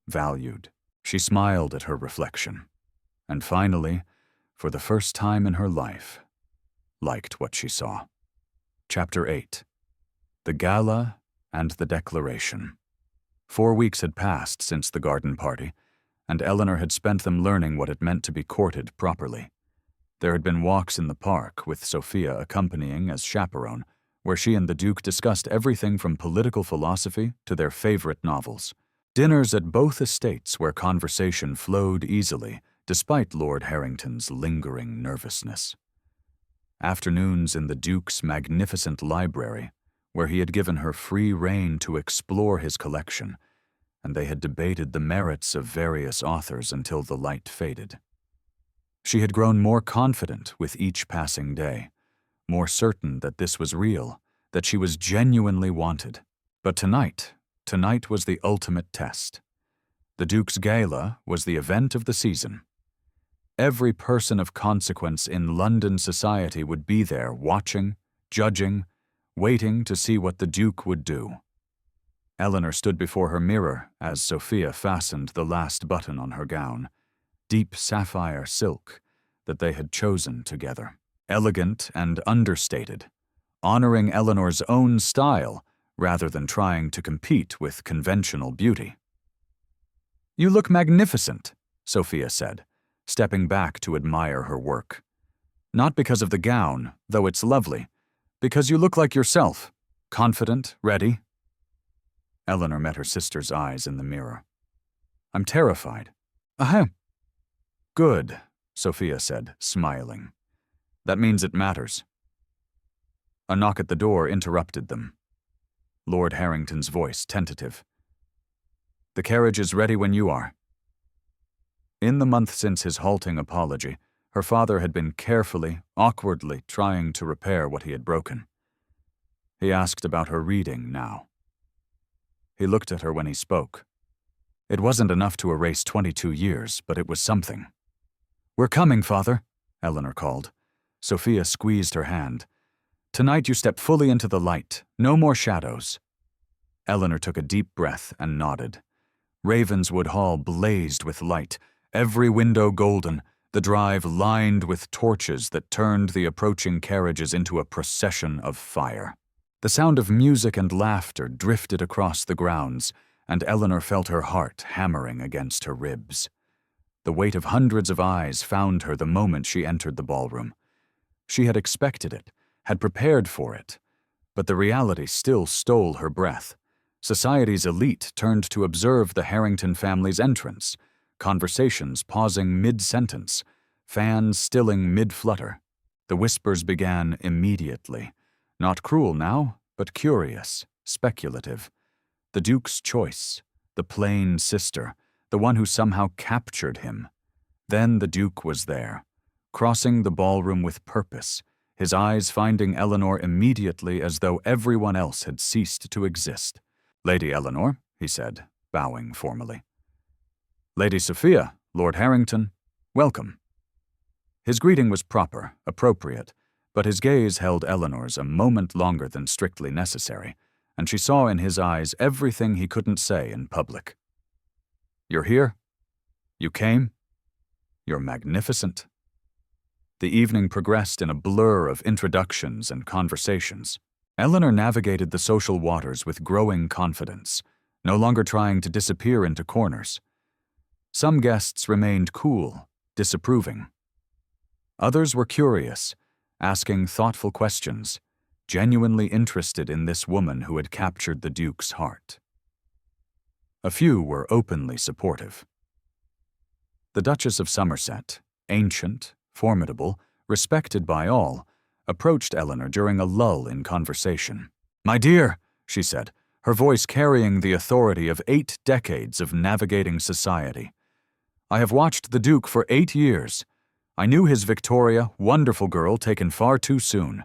valued. She smiled at her reflection, and finally, for the first time in her life, liked what she saw. Chapter 8. The Gala and the Declaration. 4 weeks had passed since the garden party, and Eleanor had spent them learning what it meant to be courted properly. There had been walks in the park, with Sophia accompanying as chaperone, where she and the Duke discussed everything from political philosophy to their favorite novels. Dinners at both estates where conversation flowed easily, despite Lord Harrington's lingering nervousness. Afternoons in the Duke's magnificent library, where he had given her free rein to explore his collection, and they had debated the merits of various authors until the light faded. She had grown more confident with each passing day, more certain that this was real, that she was genuinely wanted. But tonight was the ultimate test. The Duke's gala was the event of the season. Every person of consequence in London society would be there, watching, judging, waiting to see what the Duke would do. Eleanor stood before her mirror as Sophia fastened the last button on her gown, deep sapphire silk that they had chosen together, elegant and understated, honoring Eleanor's own style rather than trying to compete with conventional beauty. "You look magnificent," Sophia said, stepping back to admire her work. Not because of the gown, though it's lovely. Because you look like yourself. Confident, ready. Eleanor met her sister's eyes in the mirror. I'm terrified. Ahem. Good, Sophia said, smiling. That means it matters. A knock at the door interrupted them. Lord Harrington's voice, tentative. The carriage is ready when you are. In the month since his halting apology, her father had been carefully, awkwardly trying to repair what he had broken. He asked about her reading now. He looked at her when he spoke. It wasn't enough to erase 22 years, but it was something. We're coming, Father, Eleanor called. Sophia squeezed her hand. Tonight you step fully into the light, no more shadows. Eleanor took a deep breath and nodded. Ravenswood Hall blazed with light, every window golden, the drive lined with torches that turned the approaching carriages into a procession of fire. The sound of music and laughter drifted across the grounds, and Eleanor felt her heart hammering against her ribs. The weight of hundreds of eyes found her the moment she entered the ballroom. She had expected it, had prepared for it, but the reality still stole her breath. Society's elite turned to observe the Harrington family's entrance, conversations pausing mid-sentence, fans stilling mid-flutter. The whispers began immediately. Not cruel now, but curious, speculative. The Duke's choice, the plain sister, the one who somehow captured him. Then the Duke was there, crossing the ballroom with purpose, his eyes finding Eleanor immediately as though everyone else had ceased to exist. Lady Eleanor, he said, bowing formally. Lady Sophia, Lord Harrington, welcome. His greeting was proper, appropriate, but his gaze held Eleanor's a moment longer than strictly necessary, and she saw in his eyes everything he couldn't say in public. You're here? You came? You're magnificent. The evening progressed in a blur of introductions and conversations. Eleanor navigated the social waters with growing confidence, no longer trying to disappear into corners. Some guests remained cool, disapproving. Others were curious, asking thoughtful questions, genuinely interested in this woman who had captured the Duke's heart. A few were openly supportive. The Duchess of Somerset, ancient, formidable, respected by all, approached Eleanor during a lull in conversation. My dear, she said, her voice carrying the authority of 8 decades of navigating society. I have watched the Duke for 8 years. I knew his Victoria, wonderful girl, taken far too soon.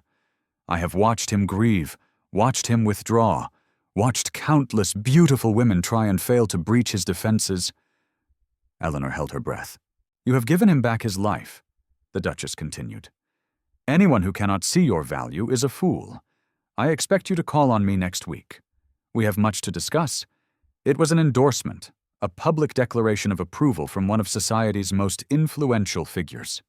I have watched him grieve, watched him withdraw, watched countless beautiful women try and fail to breach his defenses. Eleanor held her breath. You have given him back his life, the Duchess continued. Anyone who cannot see your value is a fool. I expect you to call on me next week. We have much to discuss. It was an endorsement, a public declaration of approval from one of society's most influential figures.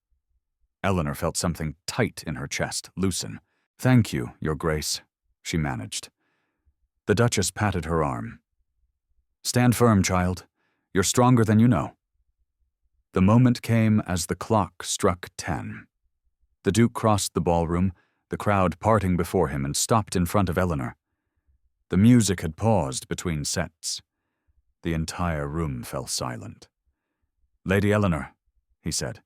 Eleanor felt something tight in her chest loosen. Thank you, Your Grace, she managed. The Duchess patted her arm. Stand firm, child. You're stronger than you know. The moment came as the clock struck 10. The Duke crossed the ballroom, the crowd parting before him, and stopped in front of Eleanor. The music had paused between sets. The entire room fell silent. Lady Eleanor, he said,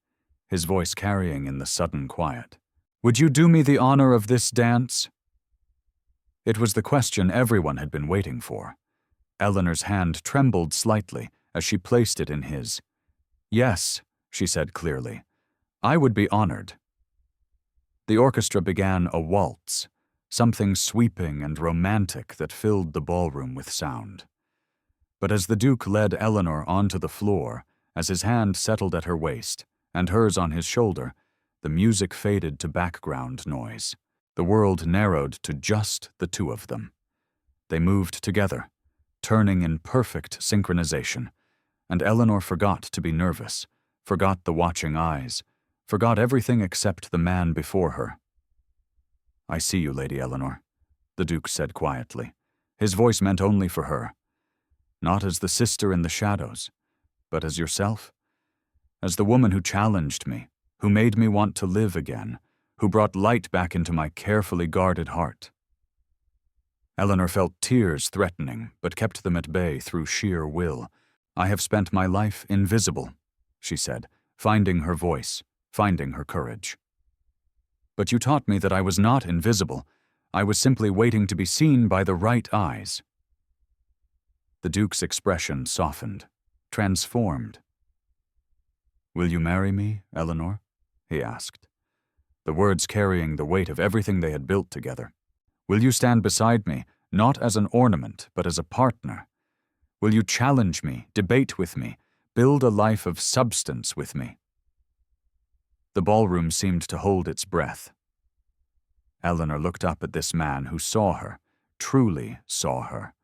his voice carrying in the sudden quiet, would you do me the honor of this dance? It was the question everyone had been waiting for. Eleanor's hand trembled slightly as she placed it in his. Yes, she said clearly, I would be honored. The orchestra began a waltz, something sweeping and romantic that filled the ballroom with sound. But as the Duke led Eleanor onto the floor, as his hand settled at her waist and hers on his shoulder, the music faded to background noise. The world narrowed to just the two of them. They moved together, turning in perfect synchronization, and Eleanor forgot to be nervous, forgot the watching eyes, forgot everything except the man before her. I see you, Lady Eleanor, the Duke said quietly. His voice meant only for her. Not as the sister in the shadows, but as yourself. As the woman who challenged me, who made me want to live again, who brought light back into my carefully guarded heart. Eleanor felt tears threatening, but kept them at bay through sheer will. "I have spent my life invisible," she said, finding her voice, finding her courage. "But you taught me that I was not invisible. I was simply waiting to be seen by the right eyes." The Duke's expression softened, transformed. "Will you marry me, Eleanor?" he asked, the words carrying the weight of everything they had built together. "Will you stand beside me, not as an ornament, but as a partner? Will you challenge me, debate with me, build a life of substance with me?" The ballroom seemed to hold its breath. Eleanor looked up at this man who saw her, truly saw her,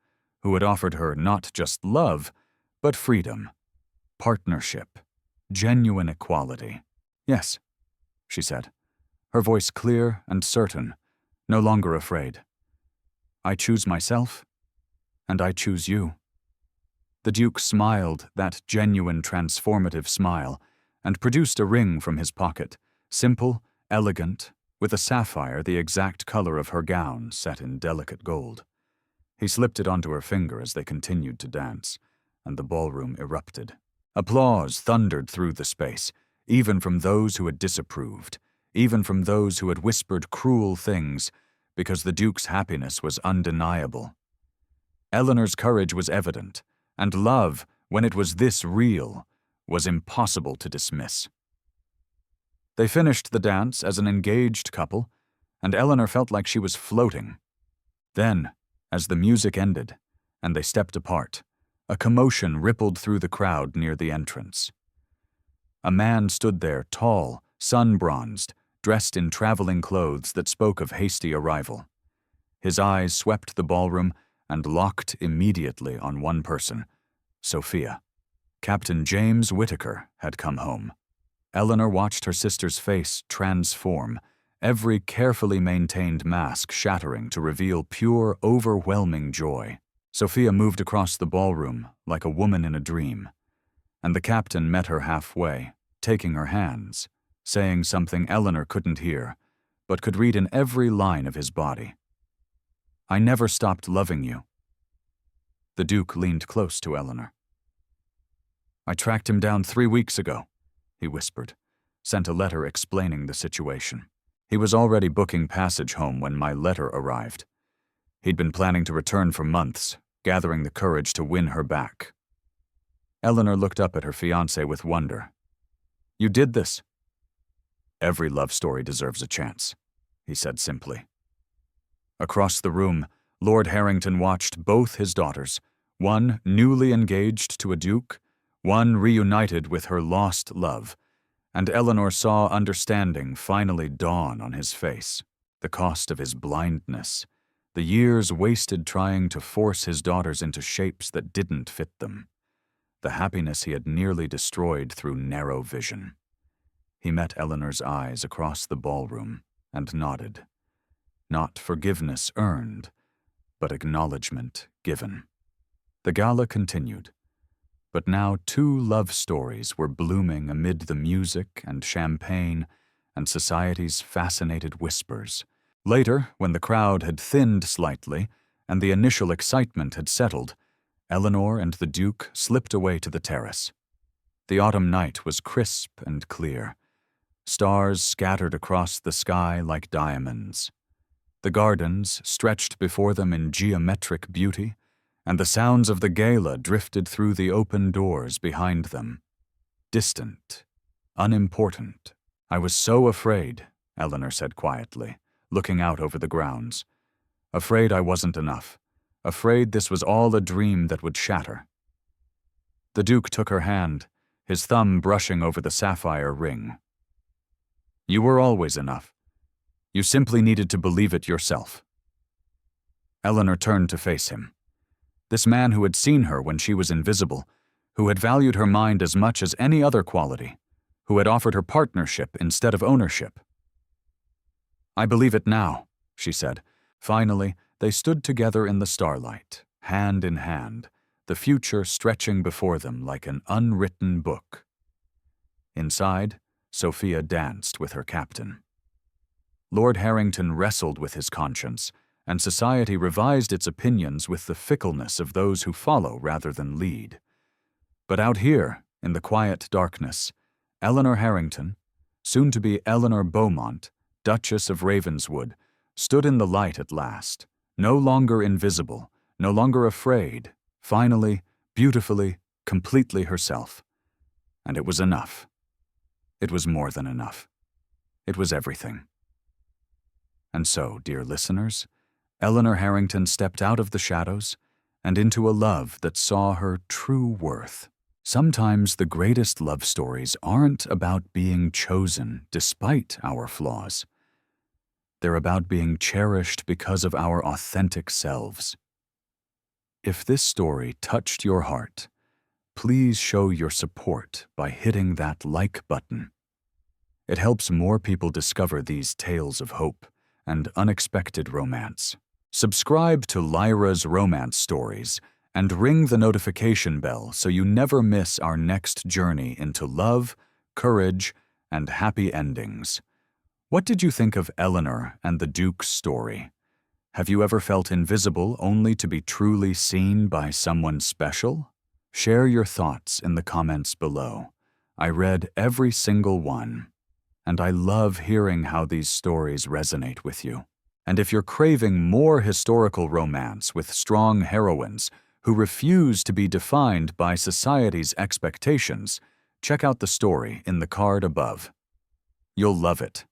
who had offered her not just love, but freedom, partnership, genuine equality. "Yes," she said, her voice clear and certain, no longer afraid. "I choose myself, and I choose you." The Duke smiled that genuine transformative smile and produced a ring from his pocket, simple, elegant, with a sapphire the exact color of her gown set in delicate gold. He slipped it onto her finger as they continued to dance, and the ballroom erupted. Applause thundered through the space, even from those who had disapproved, even from those who had whispered cruel things, because the Duke's happiness was undeniable. Eleanor's courage was evident, and love, when it was this real, was impossible to dismiss. They finished the dance as an engaged couple, and Eleanor felt like she was floating. Then, as the music ended, and they stepped apart, a commotion rippled through the crowd near the entrance. A man stood there, tall, sun-bronzed, dressed in traveling clothes that spoke of hasty arrival. His eyes swept the ballroom and locked immediately on one person, Sophia. Captain James Whittaker had come home. Eleanor watched her sister's face transform, every carefully maintained mask shattering to reveal pure, overwhelming joy. Sophia moved across the ballroom like a woman in a dream, and the captain met her halfway, taking her hands, saying something Eleanor couldn't hear, but could read in every line of his body. "I never stopped loving you." The Duke leaned close to Eleanor. "I tracked him down 3 weeks ago," he whispered, sent a letter explaining the situation. "He was already booking passage home when my letter arrived. He'd been planning to return for months, gathering the courage to win her back." Eleanor looked up at her fiancé with wonder. "You did this?" "Every love story deserves a chance," he said simply. Across the room, Lord Harrington watched both his daughters, one newly engaged to a duke, one reunited with her lost love, and Eleanor saw understanding finally dawn on his face, the cost of his blindness, the years wasted trying to force his daughters into shapes that didn't fit them, the happiness he had nearly destroyed through narrow vision. He met Eleanor's eyes across the ballroom and nodded. Not forgiveness earned, but acknowledgement given. The gala continued, but now 2 love stories were blooming amid the music and champagne and society's fascinated whispers. Later, when the crowd had thinned slightly and the initial excitement had settled, Eleanor and the Duke slipped away to the terrace. The autumn night was crisp and clear. Stars scattered across the sky like diamonds. The gardens stretched before them in geometric beauty, and the sounds of the gala drifted through the open doors behind them. Distant, unimportant. "I was so afraid," Eleanor said quietly, looking out over the grounds. "Afraid I wasn't enough. Afraid this was all a dream that would shatter." The Duke took her hand, his thumb brushing over the sapphire ring. "You were always enough. You simply needed to believe it yourself." Eleanor turned to face him. This man who had seen her when she was invisible, who had valued her mind as much as any other quality, who had offered her partnership instead of ownership. "I believe it now," she said. Finally, they stood together in the starlight, hand in hand, the future stretching before them like an unwritten book. Inside, Sophia danced with her captain. Lord Harrington wrestled with his conscience, and society revised its opinions with the fickleness of those who follow rather than lead. But out here, in the quiet darkness, Eleanor Harrington, soon to be Eleanor Beaumont, Duchess of Ravenswood, stood in the light at last, no longer invisible, no longer afraid, finally, beautifully, completely herself. And it was enough. It was more than enough. It was everything. And so, dear listeners, Eleanor Harrington stepped out of the shadows and into a love that saw her true worth. Sometimes the greatest love stories aren't about being chosen despite our flaws. They're about being cherished because of our authentic selves. If this story touched your heart, please show your support by hitting that like button. It helps more people discover these tales of hope and unexpected romance. Subscribe to Lyra's Romance Stories and ring the notification bell so you never miss our next journey into love, courage, and happy endings. What did you think of Eleanor and the Duke's story? Have you ever felt invisible only to be truly seen by someone special? Share your thoughts in the comments below. I read every single one, and I love hearing how these stories resonate with you. And if you're craving more historical romance with strong heroines who refuse to be defined by society's expectations, check out the story in the card above. You'll love it.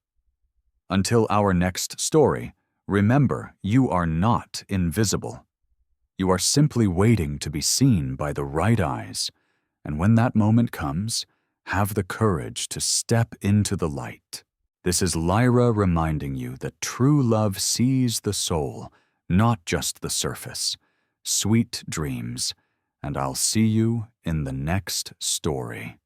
Until our next story, remember, you are not invisible. You are simply waiting to be seen by the right eyes, and when that moment comes, have the courage to step into the light. This is Lyra reminding you that true love sees the soul, not just the surface. Sweet dreams, and I'll see you in the next story.